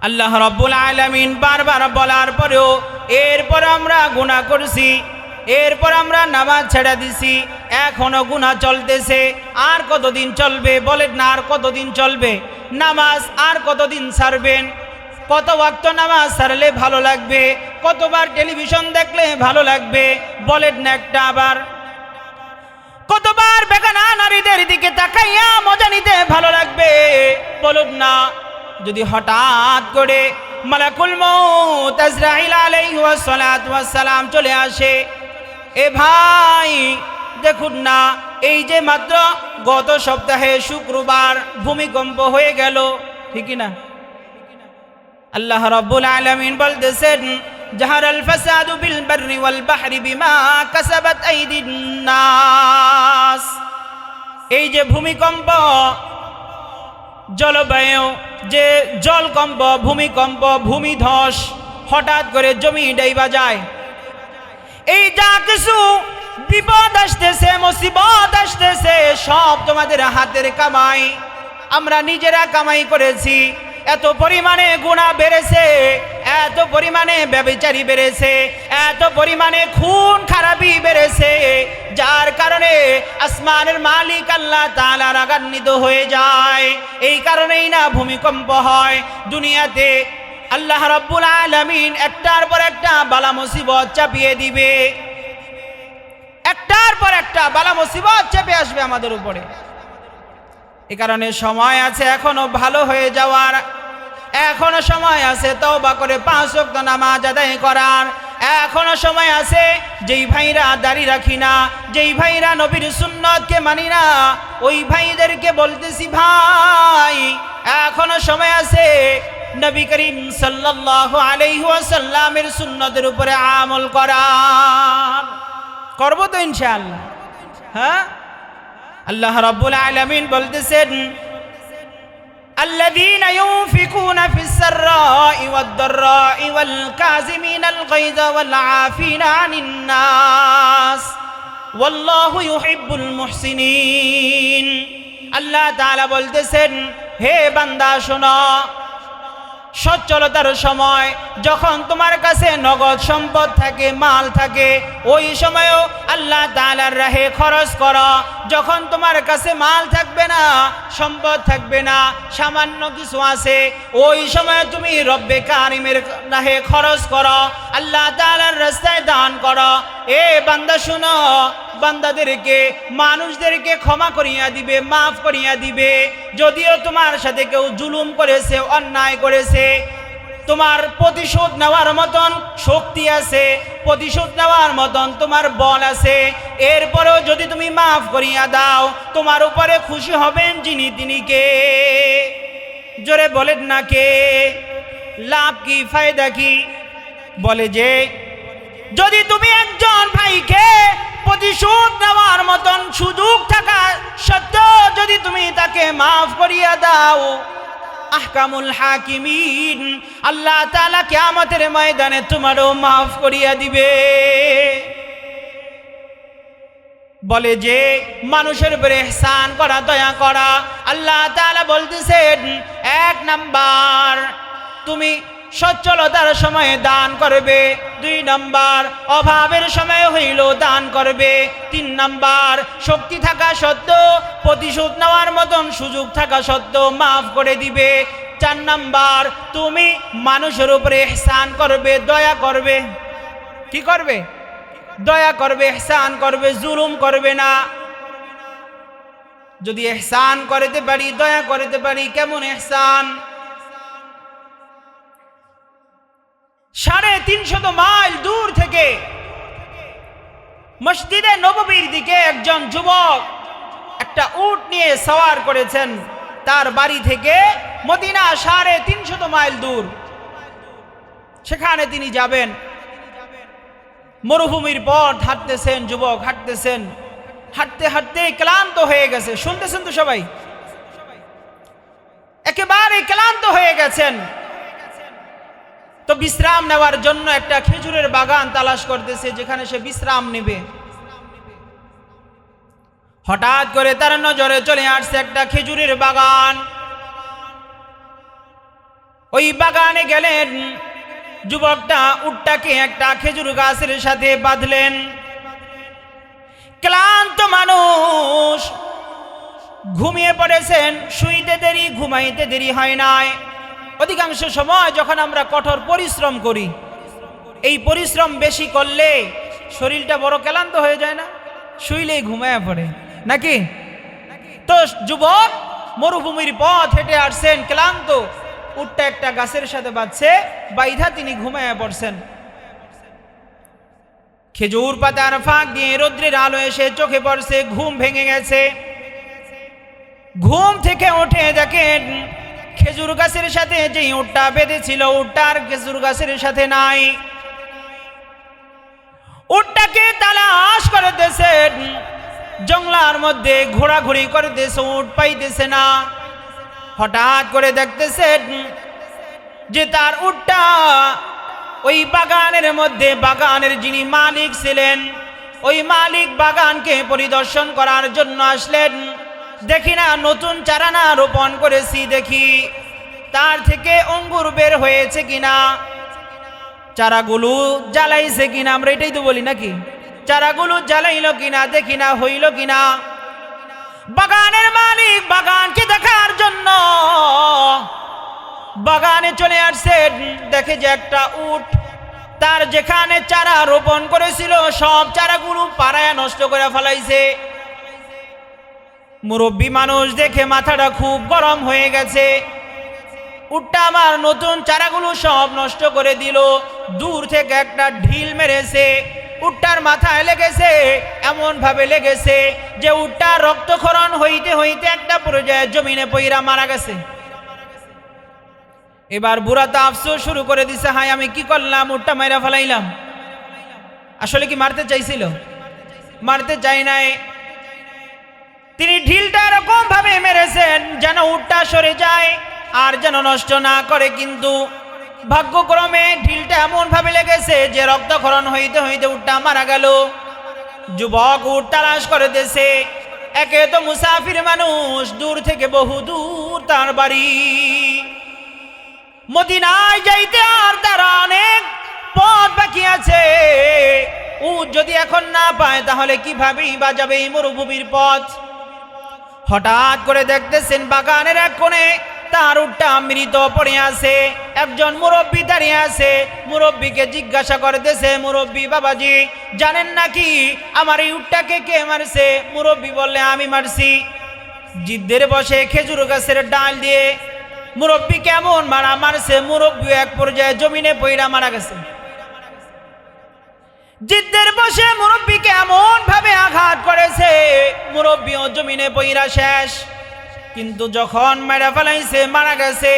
আল্লাহ রাব্বুল আলামিন বারবার বলার পরেও এরপর আমরা গুনাহ করছি, এরপর আমরা নামাজ ছেড়ে দিছি, এখনো গুনাহ চলতেছে। আর কতদিন চলবে বলেন না? আর কতদিন চলবে? নামাজ আর কতদিন ছাড়বেন? কত ওয়াক্ত নামাজ ছাড়লে ভালো লাগবে? কতবার টেলিভিশন দেখলে ভালো লাগবে বলেন না একটা? আবার কতবার বেগানা নারীদের দিকে তাকাইয়া মজা নিতে ভালো লাগবে বলুন না? যদি হঠাৎ করে মালাকুল মউত আজরাইল আলাইহি ওয়াসসালাতু ওয়াসসালাম চলে আসে, এ ভাই দেখুন না, এই যে মাত্র গত সপ্তাহে শুক্রবার ভূমিকম্প হয়ে গেল, ঠিক না? আল্লাহ রাব্বুল আলামিন বলতেছেন, জাহারাল ফাসাদু বিল বাররি ওয়াল বাহরি বিমা কাসাবাত আইদিন নাস। এই যে ভূমিকম্প, জলবায়ু, যে জলকম্প, ভূমিকম্প, ভূমিধস, হঠাৎ করে জমি ডাইবা যায়, এই যা কিছু বিপদ আসতেছে, মুসিবত আসতেছে, সব তোমাদের হাতের কামাই। আমরা নিজেরা কামাই করেছি। এত পরিমাণে গুনাহ বেড়েছে, এত পরিমাণে ব্যভিচারী বেড়েছে, এত পরিমাণে খুন খারাপি বেড়েছে, যার কারণে আসমানের মালিক আল্লাহ তাআলা রাগান্বিত হয়ে যায়। এই কারণেই না ভূমিকম্প হয় দুনিয়াতে। আল্লাহ রাব্বুল আলামিন একটার পর একটা বালা মুসিবত চাপিয়ে দিবে, একটার পর একটা বালা মুসিবত চেপে আসবে আমাদের উপরে। এই কারণে সময় আছে এখনো ভালো হয়ে যাওয়ার, এখনো সময় আছে তওবা করে 5 ওয়াক্ত নামাজ আদায় করার, এখনো সময় আছে। যেই ভাইরা দাড়ি রাখি না, যেই ভাইরা নবীর সুন্নতকে মানি না, ওই ভাইদেরকে বলতেছি, ভাই এখনো সময় আছে, নবী করিম সাল্লাল্লাহু আলাইহি ওয়াসাল্লামের সুন্নতের উপরে আমল করা। করব তো ইনশাআল্লাহ। হ্যাঁ, আল্লাহ রাব্বুল আলামিন বলতেছেন الذين ينفقون في السراء والضراء والكاظمين الغيظ والعافين عن الناس والله يحب المحسنين। আল্লাহ তাআলা বলতেছেন, হে বান্দা শোনো, সচ্ছলতার সময় যখন তোমার কাছে নগদ সম্পদ থাকে, মাল থাকে, ওই সময়ও আল্লাহ তাআলার রাহে খরচ করো। যখন তোমার কাছে মাল থাকবে না, সম্পদ থাকবে না, সামান্য কিছু আছে, ওই সময় তুমি রব্বে কারিমের রাহে খরচ করো, আল্লাহ তাআলার রাস্তায় দান করো। এ বান্দা শুনো, বান্দাদেরকে, মানুষদেরকে ক্ষমা করিয়া দিবে, মাফ করিয়া দিবে। যদিও তোমার সাথে কেউ জুলুম করেছে, অন্যায় করেছে, তোমার প্রতিশোধ নেওয়ার মতন শক্তি আছে, প্রতিশোধ নেওয়ার মতন তোমার বল আছে, এরপরেও যদি তুমি মাফ করিয়া দাও, তোমার উপরে খুশি হবেন যিনি, তিনি কে? জোরে বলেন না কে? লাভ কি, ফায়দা কি? বলে যে যদি তুমি একজন ভাইকে প্রতিশোধ নেওয়ার মতন সুযোগ থাকা সত্ত্বেও যদি তুমি তাকে মাফ করিয়া দাও, আহকামুল হাকিমিন আল্লাহ তাআলা কিয়ামতের ময়দানে তোমারও মাফ করিয়া দিবে। বলে যে মানুষের উপরে ইহসান করা, দয়া করা। আল্লাহ তাআলা বলতেছেন, এক নাম্বার তুমি সচ্ছলতার সময়ে দান করবে, 2 নাম্বার অভাবের সময় হইল দান করবে, 3 নাম্বার শক্তি থাকা সত্ত্বেও, প্রতিশোধ নেওয়ার মতন সুযোগ থাকা সত্ত্বেও মাফ করে দিবে, 4 নাম্বার তুমি মানুষের উপরে ইহসান করবে, দয়া করবে। কি করবে? দয়া করবে, ইহসান করবে, জুলুম করবে না। যদি ইহসান করতে পারি, দয়া করতে পারি, কেমন ইহসান? 350 মাইল দূর থেকে মসজিদে নববীর দিকে একজন যুবক একটা উট নিয়ে সওয়ার করেছেন। তার বাড়ি থেকে মদিনা 350 মাইল দূর, সেখানে তিনি যাবেন। মরুভূমির পথ হাঁটতেছেন, যুবক হাঁটতেছেন, হাঁটতে হাঁটতে ক্লান্ত হয়ে গেছে। শুনতেছেন তো সবাই? একেবারে ক্লান্ত হয়ে গেছেন। তো বিশ্রাম নেওয়ার জন্য একটা খেজুরের বাগান তালাশ করতেছে, যেখানে সে বিশ্রাম নেবে। হঠাৎ করে তার নজরে চলে আসছে একটা খেজুরের বাগান। ওই বাগানে গেলেন, যুবকটা উটটাকে একটা খেজুর গাছের সাথে বাঁধলেন। ক্লান্ত মানুষ, ঘুমিয়ে পড়েছেন। শুইতে দেরি, ঘুমাইতে দেরি হয় নাই। অধিকাংশ সময় যখন আমরা কঠোর পরিশ্রম করি, এই পরিশ্রম বেশি করলে শরীরটা বড় ক্লান্ত হয়ে যায় না? শুইলেই ঘুমায় পড়ে নাকি? তো যুবক মরুভূমির পথ হেঁটে আসছেন, ক্লান্ত, উটটা একটা গাছের সাথে বাঁধছে, বাইধা তিনি ঘুমায় পড়ছেন। খেজুর পাতার ফাঁক দিয়ে রৌদ্রের আলো এসে চোখে পড়ছে, ঘুম ভেঙে গেছে। ঘুম থেকে উঠে দেখেন খেজুর গাছের সাথে যেই উটটা বেঁধেছিল, উটটা আর খেজুর গাছের সাথে নাই। উটটাকে তালাশ করতেছেন, জঙ্গলার মধ্যে ঘোরাঘুরি করতেছে, উট পাইতেছে না। হঠাৎ করে দেখতেছেন যে তার উটটা ওই বাগানের মধ্যে, বাগানের যিনি মালিক ছিলেন, ওই মালিক বাগানকে পরিদর্শন করার জন্য আসলেন। দেখি না নতুন চারানা রোপণ করেছি, দেখি তার থেকে অঙ্গুর বের হয়েছে কিনা, চারাগুলো জ্বালাইছে কিনা, আমরা এটাই তো বলি নাকি? চারাগুলো জ্বালাইল কিনা, দেখি না হইল কিনা। বাগানের মালিক বাগানকে দেখার জন্য বাগানে চলে আসছেন। দেখে যে একটা উট তার যেখানে চারা রোপণ করেছিল সব চারাগুলো পাড়ায় নষ্ট করে ফেলাইছে। মুরব্বী মানুষ দেখে মাথাটা খুব গরম হয়ে গেছে। উটটা আমার নতুন চারাগুলো সব নষ্ট করে দিল। দূর থেকে একটা ঢিল মেরেছে, উটটার মাথায় লেগেছে, এমন ভাবে লেগেছে যে উটটা রক্তক্ষরণ হইতে হইতে একটা পর্যায়ে জমিনে পইরা মারা গেছে। এবার বুড়া তো আফসোস শুরু করে দিছে, হায় আমি কি করলাম, উটটা মাইরা ফেলাইলাম। আসলে কি মারতে চাইছিল? মারতে চাই নাই। তিনি ঢিলটা এরকম ভাবে মেরেছেন যেন উটটা সরে যায় আর যেন নষ্ট না করে, কিন্তু ভাগ্যক্রমে ঢিলটা এমন ভাবে লেগেছে যে রক্তক্ষরণ হইতে হইতে উটটা মারা গেল। যুবক উট তালাশ করে দেশে, একে তো মুসাফির মানুষ, দূর থেকে বহু দূর তার বাড়ি, মদিনায় যাইতে আর তার অনেক পথ বাকি আছে। উট যদি এখন না পায় তাহলে কিভাবেই বা যাবে এই মরুভূমির পথ। হঠাৎ করে দেখতেছেন বাগানের এক কোণে তার উটটা মৃত পড়ে আছে, একজন মুরব্বী দাঁড়িয়ে আছে। মুরব্বীকে জিজ্ঞাসা করতেছে, মুরব্বী বাবাজি জানেন নাকি আমার এই উটটাকে কে মারছে? মুরব্বী বললে আমি মারছি। জিদ্দের বসে খেজুর গাছের ডাল দিয়ে মুরব্বী কেমন মারা মারছে, মুরব্বী এক পর্যায়ে জমিনে পইড়া মারা গেছে। জিদ্দের বসে মুরব্বীকে এমন ভাবে আঘাত করেছে, মুরব্বীও জমিনে পইড়া শেষ। কিন্তু যখন মেরা ফেলাইছে, মারা গেছে,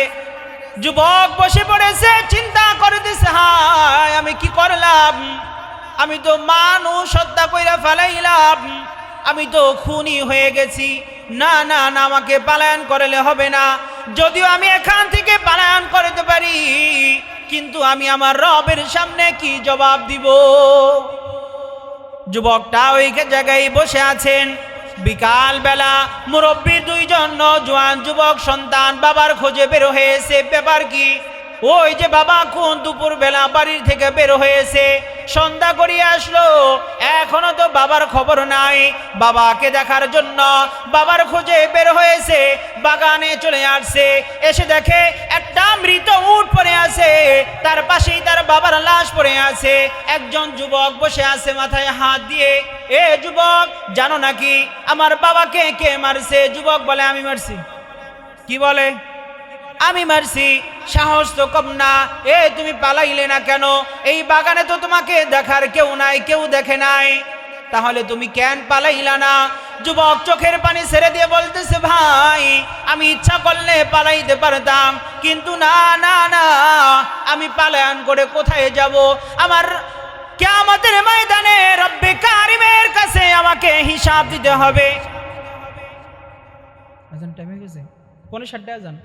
যুবক বসে পড়েছে, চিন্তা করতেছে, হায় আমি কি করলাম, আমি তো মানুষ হত্যা কইরা ফেলাইলাম, আমি তো খুনি হয়ে গেছি। না না না, আমাকে পালায়ন করলে হবে না। যদিও আমি এখান থেকে পালায়ন করতে পারি, কিন্তু আমি আমার রবের সামনে কি জবাব দিব? যুবকটা ওই জায়গায় বসে আছেন। বিকাল বেলা মুরব্বী দুইজন নওজোয়ান যুবক সন্তান বাবার খোঁজে বের হয়েছে। ব্যাপার কি? ওই যে বাবা কোন দুপুর বেলা বাড়ির থেকে বের হয়েছে, সন্ধ্যা করিয়ে আসলো, এখনো তো বাবার খবর নাই। বাবাকে দেখার জন্য বাবার খোঁজে বের হয়েছে, বাগানে চলে আসছে। এসে দেখে একটা মৃত উট পড়ে আছে, তার পাশেই তার বাবার লাশ পড়ে আছে। একজন যুবক বসে আছে মাথায় হাত দিয়ে। এ যুবক, জানো নাকি আমার বাবাকে কে মারছে? যুবক বলে আমি মারছি। কি বলে? আমি মারছি। সাহস তো কম না। এ তুমি পালাইলে না কেন? এই বাগানে তো তোমাকে দেখার কেউ নাই, কেউ দেখে নাই, তাহলে তুমি কেন পালাইলা না? যুবক চোখের পানি ছেড়ে দিয়ে বলতেছে, ভাই আমি ইচ্ছা করলে পালাইতে পারতাম, কিন্তু না না না, আমি পালায়ন করে কোথায় যাব? আমার কিয়ামতের ময়দানে রব্বে কারিমের কাছে আমাকে হিসাব দিতে হবে। আজান টাইম হয়ে গেছে, 5:30 আজান।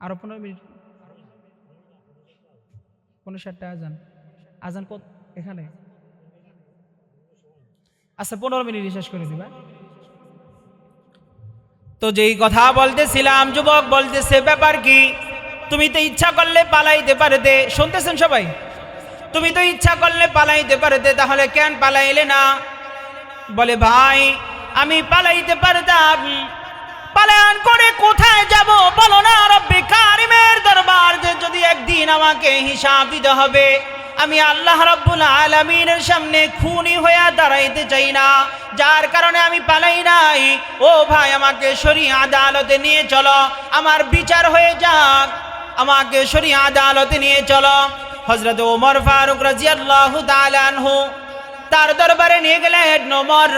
আরো 15 মিনিট, 5:30 আজান। আজান কত এখানে? আচ্ছা 15 মিনিট শেষ করে দিবা। তো যেই কথা বলতেছিলাম, যুবক বলতেছে, ব্যাপার কি? তুমি তো ইচ্ছা করলে পালাইতে পারতে। শুনতেছেন সবাই? তুমি তো ইচ্ছা করলে পালাইতে পারতে, তাহলে কেন পালাইলে না? বলে, ভাই আমি পালাইতে পারতাম, পালায়ন করে কোথায় যাব বলো না? রব্বে কারিমের দরবার যদি একদিন আমাকে হিসাব দিতে হবে, আমি আল্লাহ রাব্বুল আলামিনের সামনে খুনি হয়ে দাঁড়াইতে চাই না, যার কারণে আমি পালাই নাই। ও ভাই, আমাকে শরীয়ত আদালতে নিয়ে চলো, আমার বিচার হয়ে যাক, আমাকে শরীয়ত আদালতে নিয়ে চলো। হযরত ওমর ফারুক রাদিয়াল্লাহু তাআলা আনহু তার দরবারে নিয়ে গেলেন। ওমর,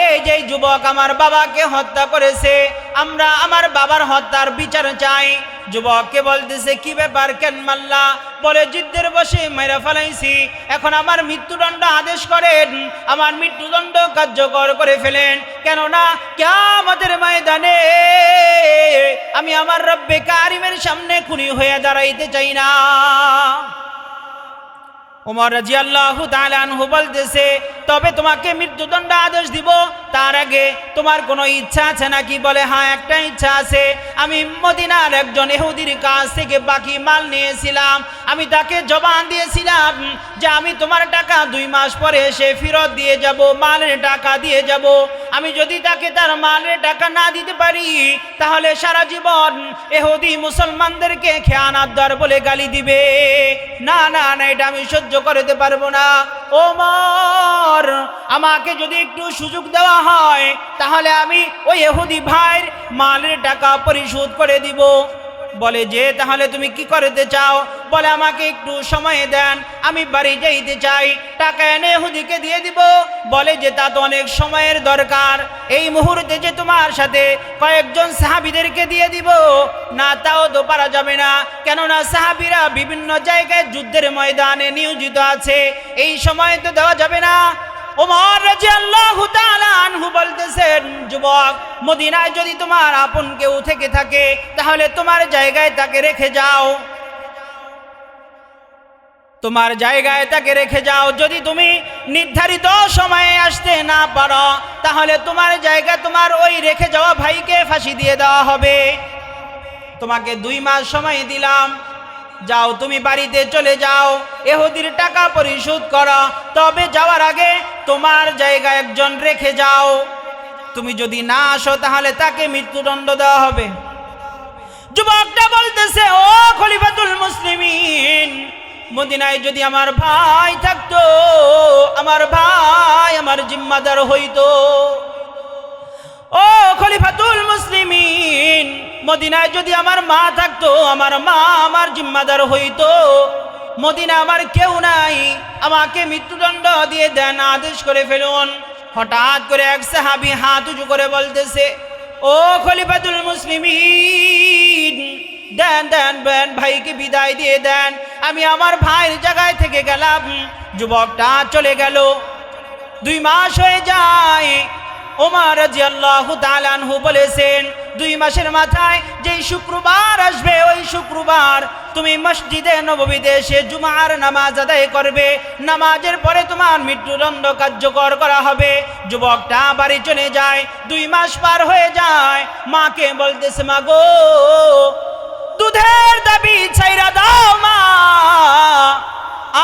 এই যে যুবক আমার বাবাকে হত্যা করেছে, আমরা আমার বাবার হত্যার বিচার চাই। যুবককে বলতেছে, কি ব্যাপার, কেন মারলা? বলে, জিদ্দের বসে মেরে ফেলাইছি, এখন আমার মৃত্যুদণ্ড আদেশ করেন, আমার মৃত্যুদণ্ড কার্যকর করে ফেলেন, কেননা কিয়ামতের ময়দানে আমি আমার রব্বে কারিমের সামনে খুনি হয়ে দাঁড়াইতে চাই না। ওমর রাদিয়াল্লাহু তাআলা আনহু বলতেছে, তবে তোমাকে মৃত্যুদণ্ড আদেশ দিব, তার আগে তোমার কোনো ইচ্ছা আছে নাকি? বলে, হ্যাঁ একটা ইচ্ছা আছে। আমি মদিনার একজন ইহুদির কাছ থেকে বাকি মাল নিয়েছিলাম, আমি তাকে জবান দিয়েছিলাম যে আমি তোমার টাকা 2 মাস পরে এসে ফেরত দিয়ে যাব, মালের টাকা দিয়ে যাব। আমি যদি তাকে তার মালের টাকা না দিতে পারি, তাহলে সারা জীবন ইহুদি মুসলমানদেরকে খেয়ানতদার বলে গালি দিবে। না না না, এটা আমি সহ্য করতে পারবো না। ওমর, আমাকে যদি একটু সুযোগ দেওয়া হয়, তাহলে আমি ওই ইহুদি ভাইয়ের মালের টাকা পরিশোধ করে দিব। বলে যে তাহলে তুমি কি করতে চাও? বলে আমাকে একটু সময় দেন, আমি বাড়ি যাইতে চাই, টাকা এনে ইহুদিকে দিয়ে দিব। বলে যে তা তো অনেক সময়ের দরকার, এই মুহূর্তে যে তোমার সাথে কয়েকজন সাহাবীদেরকে দিয়ে দিব না, তাও তো পারা যাবে না, কেননা সাহাবীরা বিভিন্ন জায়গায় যুদ্ধের ময়দানে নিয়োজিত আছে, এই সময় তো দেওয়া যাবে না। ওমর রাদিয়াল্লাহু তাআলা আনহু বলতেছেন, যুবক, মদিনায় যদি তোমার আপন কেউ থেকে থাকে তাহলে তোমার জায়গায় তাকে রেখে যাও, তোমার জায়গায় তাকে রেখে যাও। যদি তুমি নির্ধারিত সময়ে আসতে না পারো তাহলে তোমার জায়গায় তোমার ওই রেখে যাওয়া ভাইকে ফাঁসি দিয়ে দেওয়া হবে। তোমাকে 2 মাস সময় দিলাম, যাও তুমি বাড়িতে চলে যাও, ইহুদির টাকা পরিশোধ করো, তবে যাওয়ার আগে তোমার জায়গায় একজন রেখে যাও। তুমি যদি না আসো তাহলে তাকে মৃত্যুদণ্ড দেওয়া হবে। যুবকটা বলতেছে, ও খলিফাতুল মুসলিমিন, মদিনায় যদি আমার ভাই থাকতো, আমার ভাই আমার জিম্মাদার হইতো। ও খলিফাতুল মুসলিমিন, মদিনায় যদি আমার মা থাকতো, আমার মা আমার জিম্মাদার হইতো। মদিনা আমার কেউ নাই, আমাকে মৃত্যুদণ্ড দিয়ে দেন, আদেশ করে ফেলুন। হঠাৎ করে এক সাহাবী হাত উঁচু করে বলতেছে, ও খলিফাতুল মুসলিমিন, দেন দেন দেন, ভাইকে বিদায় দিয়ে দেন, আমি আমার ভাইয়ের জায়গায় থেকে গেলাম। যুবকটা চলে গেল। 2 মাস হয়ে যায়। ওমর রাদিয়াল্লাহু তাআলা আনহু বলেছেন, 2 মাসের মাথায় যেই শুক্রবার আসবে, ওই শুক্রবার তুমি মসজিদে নববীতে এসে জুমার নামাজ আদায় করবে, নামাজের পরে তোমার মৃত্যুদণ্ড কার্যকর করা হবে। যুবকটা বাড়ি চলে যায়। 2 মাস পার হয়ে যায়। মাকে বলতেছে, মা গো, দুধের দাবি ছাইরা দাও মা,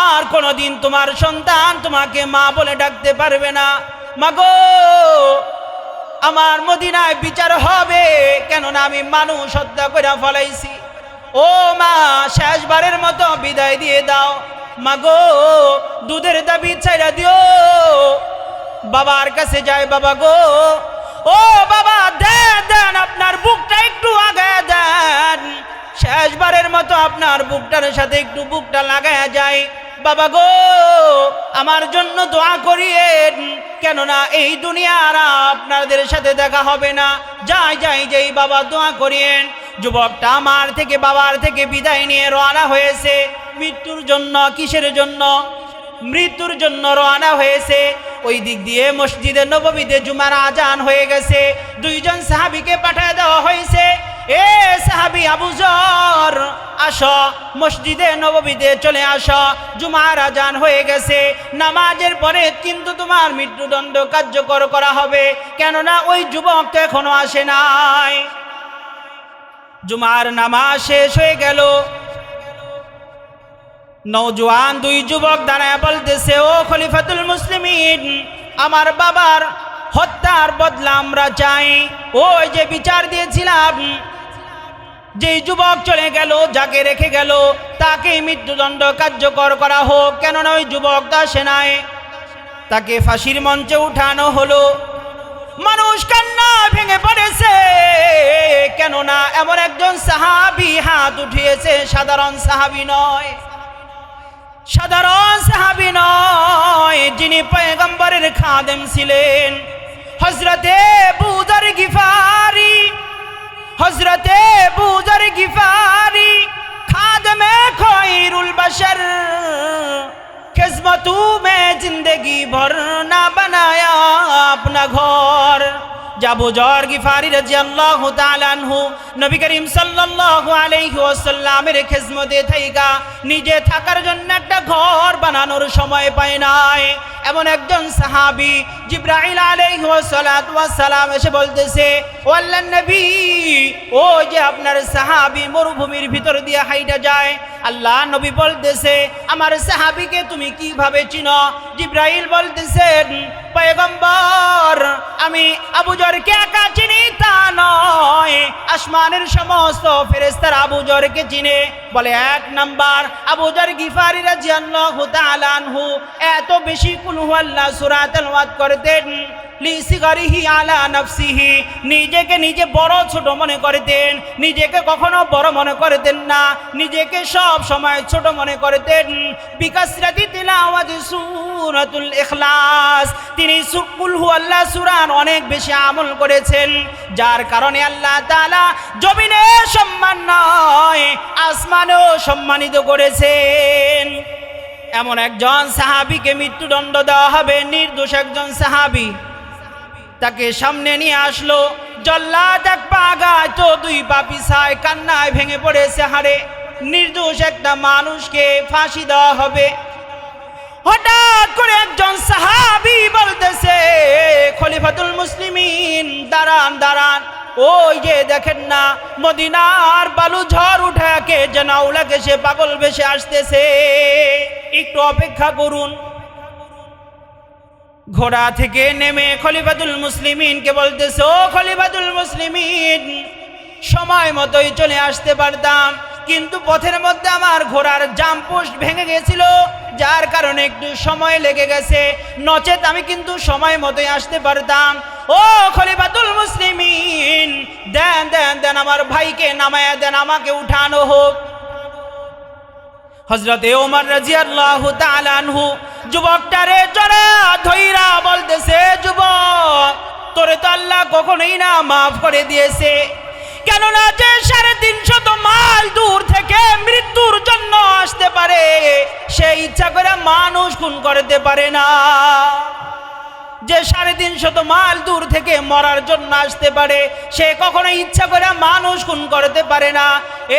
আর কোনোদিন তোমার সন্তান তোমাকে মা বলে ডাকতে পারবে না। মাগো, আমার মদিনায় বিচার হবে, কেননা আমি মানুষ হত্যা করে ফলাইছি। ও মা, শেষবারের মতো বিদায় দিয়ে দাও। মাগো, দুধের দাবি ছাইরা দিও। বাবার কাছে যায়, বাবা গো, ও বাবা, দেন দেন, আপনার বুকটা একটু আগায় দেন, শেষবারের মতো আপনার বুকটার সাথে একটু বুকটা লাগায়া যায়। বাবা গো, আমার জন্য দোয়া করিয়েন, কেননা এই দুনিয়ার আপনাদের সাথে দেখা হবে না। যাই যাই যাই বাবা, দোয়া করিয়েন। যুবকটা মার থেকে বাবার থেকে বিদায় নিয়ে রওনা হয়েছে মৃত্যুর জন্য। কিসের জন্য? মৃত্যুর জন্য রওনা হয়েছে। ওই দিক দিয়ে মসজিদে নববীতে জুমার আজান হয়ে গেছে। 2 জন সাহাবীকে পাঠিয়ে দেওয়া হয়েছে, এ সাহাবী আবু যর, আসো, মসজিদে নববীতে চলে আসো, জুমার আজান হয়ে গেছে, নামাজের পরে কিন্তু তোমার মৃত্যুদণ্ড কার্যকর করা হবে, কেননা ওই যুবক তো এখনো আসে নাই। জুমার নামাজ শেষ হয়ে গেল। নওজোয়ান 2 যুবক দাঁড়ায় বলতেছে, ও খলিফাতুল মুসলিমিন, আমার বাবার হত্যার বদলা আমরা চাই। ওই যে বিচার দিয়েছিলাম, যেই যুবক চলে গেল, যাকে রেখে গেল, তাকে মৃত্যুদণ্ড কার্যকর করা হোক, কেননা ওই যুবক তা সেনায়, তাকে ফাঁসির মঞ্চে উঠানো হলো। মানুষ কান্না ভেঙে পড়েছে, কেননা এমন একজন সাহাবী হাত উঠিয়েছে, সাধারণ সাহাবী নয়, সাধারণ সাহাবী নয়, যিনি পয়গম্বরের খাদেম ছিলেন, হযরতে আবু যর গিফারি। হযরতে আবু যর গিফারি खादमे खैरुल बशर, खिदमतू में जिंदगी भर ना बनाया अपना घर। আবু যর গিফারি রাদিয়াল্লাহু তাআলা আনহু নবী করিম সাল্লাল্লাহু আলাইহি ওয়াসাল্লামের খিদমতে থাইকা নিজে থাকার জন্য একটা ঘর বানানোর সময় পায় নাই। এমন একজন সাহাবী জিবরাইল আলাইহি ওয়াসালাম এসে বলতেছে, ও আল্লাহর নবী, ও যে আপনার সাহাবী মরুভূমির ভিতর দিয়ে হাইটা যায়। আল্লাহ নবী বলতেছে, আমার সাহাবীকে তুমি কিভাবে চিনো? জিবরাইল বলতেছেন, পয়গম্বর, আমি আবু যরকে একা চিনি তা নয়, আসমানের সমস্ত ফেরেশতারা আবু যরকে চিনে। বলে 1 নাম্বার, আবু যর গিফারি রাদিয়াল্লাহু তাআলা আনহু এত বেশি কুল হু আল্লাহ সূরা তেলাওয়াত করতেন, লিসিগারিহি আলা নাফসিহি, নিজেকে নিজে বড় ছোট মনে করতেন, নিজেকে কখনো বড় মনে করতেন না, নিজেকে সব সময় ছোট মনে করতেন। বিকাসরাতি তিলাওয়াতি সূরাতুল ইখলাস, তিনি কুল হুয়াল্লাহ সূরার অনেক বেশি আমল করেছেন, যার কারণে আল্লাহ তাআলা জমিনে সম্মান নয় আসমানেও সম্মানিত করেছেন। এমন একজন সাহাবীকে মৃত্যুদণ্ড দেওয়া হবে, নির্দোষ একজন সাহাবী, তাকে সামনে নিয়ে আসলো, জল্লাদ এক পা আগায় তো দুই পা পিছায়, কান্নায় ভেঙে পড়েছে, হারে নির্দোষ একটা মানুষকে ফাঁসি দেওয়া হবে। হঠাৎ করে একজন সাহাবী বলতেছে, খলিফাতুল মুসলিমিন দাঁড়ান দাঁড়ান, ওই যে দেখেন না মদিনার বালু ঝড় উঠে কে যেন আউলাকে সে পাগল বেশে আসতেছে, একটু অপেক্ষা করুন। ঘোড়া থেকে নেমে খলিফাতুল মুসলিমিনকে বলতেছে, ও খলিফাতুল মুসলিমিন, সময় মতোই চলে আসতে পারতাম, কিন্তু পথের মধ্যে আমার ঘোড়ার জাম্পোস্ট ভেঙে গেছিল, যার কারণে একটু সময় লেগে গেছে, নচেত আমি কিন্তু সময় মতোই আসতে পারতাম। ও খলিফাতুল মুসলিমিন, দেন দেন দেন, আমার ভাইকে নামায়া দেন, আমাকে উঠানো হোক। হযরতে ওমর রাদিয়াল্লাহু তাআলা আনহু যুবকটারে জড়া ধইরা বলতেছে, যুবক, তোরে তো আল্লাহ কখনোই না মাফ করে দিয়েছে, কেননা যে 350 মাইল দূর থেকে মৃত্যুর জন্য আসতে পারে, সে ইচ্ছা করে মানুষ খুন করতে পারে না। যে 350 মাইল দূর থেকে মরার জন্য আসতে পারে, সে কখনো ইচ্ছা করে মানুষ খুন করতে পারে না।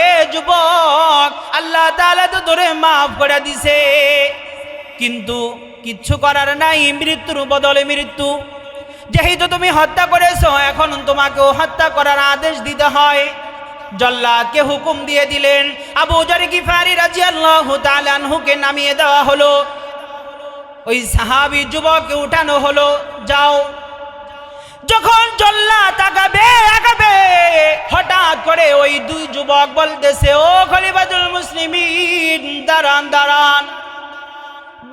এ যুবক, আল্লাহ তাআলা তো তোরে মাফ করে দিছে, কিন্তু কিচ্ছু করার নাই, মৃত্যুর বদলে মৃত্যু। যেহেতু তুমি হত্যা করেছো, এখন তোমাকেও হত্যা করার আদেশ দিতে হয়। জল্লাদকে হুকুম দিয়ে দিলেন, আবু যর গিফারি রাদিয়াল্লাহু তাআলা আনহুকে নামিয়ে দেওয়া হলো, ওই সাহাবী যুবককে উঠানো হলো, যাও। যখন জল্লাদ আগাবে, হঠাৎ করে ওই দুই যুবক বলতেছে, ও খলিফাতুল মুসলিমিন, দাঁড়ান দাঁড়ান,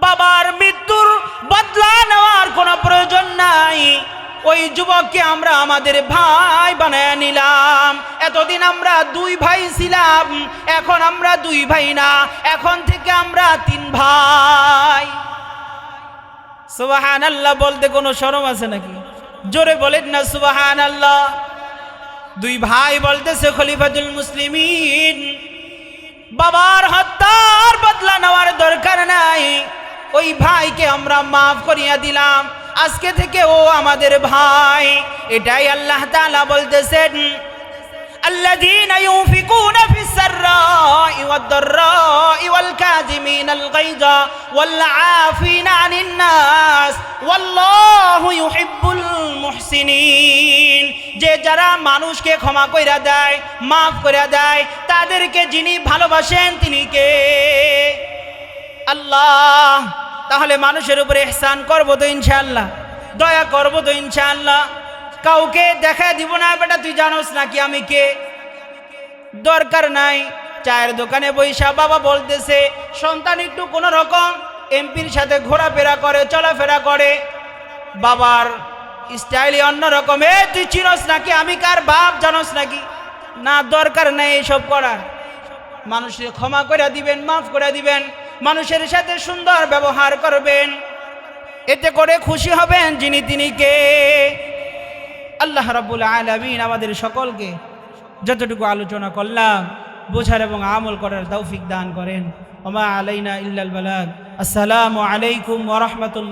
বাবার মৃত্যুর বদলা নেওয়ার কোনো প্রয়োজন নাই, ওই যুবককে আমরা আমাদের ভাই বানায় নিলাম, এতদিন আমরা 2 ভাই ছিলাম, এখন আমরা 2 ভাই না, এখন থেকে আমরা 3 ভাই। সুবহানাল্লাহ বলতে কোনো শরম আছে নাকি? জোরে বলেন না সুবহানাল্লাহ। 2 ভাই বলতেছে, খলিফাতুল মুসলিমিন, বাবার হত্যার বদলা নেওয়ার দরকার নাই, ওই ভাইকে আমরা মাফ করিয়া দিলাম, আজকে থেকে ও আমাদের ভাই। এটাই আল্লাহ তাআলা বলতেছেন, الذين ينفقون في السراء والضراء والكاظمين الغيظ والعافين عن الناس والله يحب المحسنين, যে যারা মানুষকে ক্ষমা কইরা দেয়, মাফ কইরা দেয়, তাদেরকে যিনি ভালোবাসেন তিনি কে? আল্লাহ। তাহলে মানুষের উপরে ইহসান করবো তো ইনশাআল্লাহ, দয়া করবো তো ইনশাআল্লাহ, কাউকে দেখা দিব না, বেটা তুই জানোস নাকি আমি কে, দরকার নাই। চায়ের দোকানে বৈশা বাবা বলতেছে, সন্তান একটু কোনো রকম এমপির সাথে ঘোরাফেরা করে, চলাফেরা করে, বাবার স্টাইলই অন্যরকম, এ তুই চিনোস নাকি আমি কার বাপ, জানোস নাকি? না, দরকার নাই এইসব করার। মানুষের ক্ষমা করে দিবেন, মাফ করে দিবেন, মানুষের সাথে সুন্দর ব্যবহার করবেন, এতে করে খুশি হবেন যিনি তিনি কে? আল্লাহ রাব্বুল আলামিন আমাদের সকলকে যতটুকু আলোচনা করলাম বোঝার এবং আমল করার তৌফিক দান করেন। ওমা আলাইনা ইল্লাল বালাগ। আসসালামু আলাইকুম ওয়া রাহমাতুল্লাহ।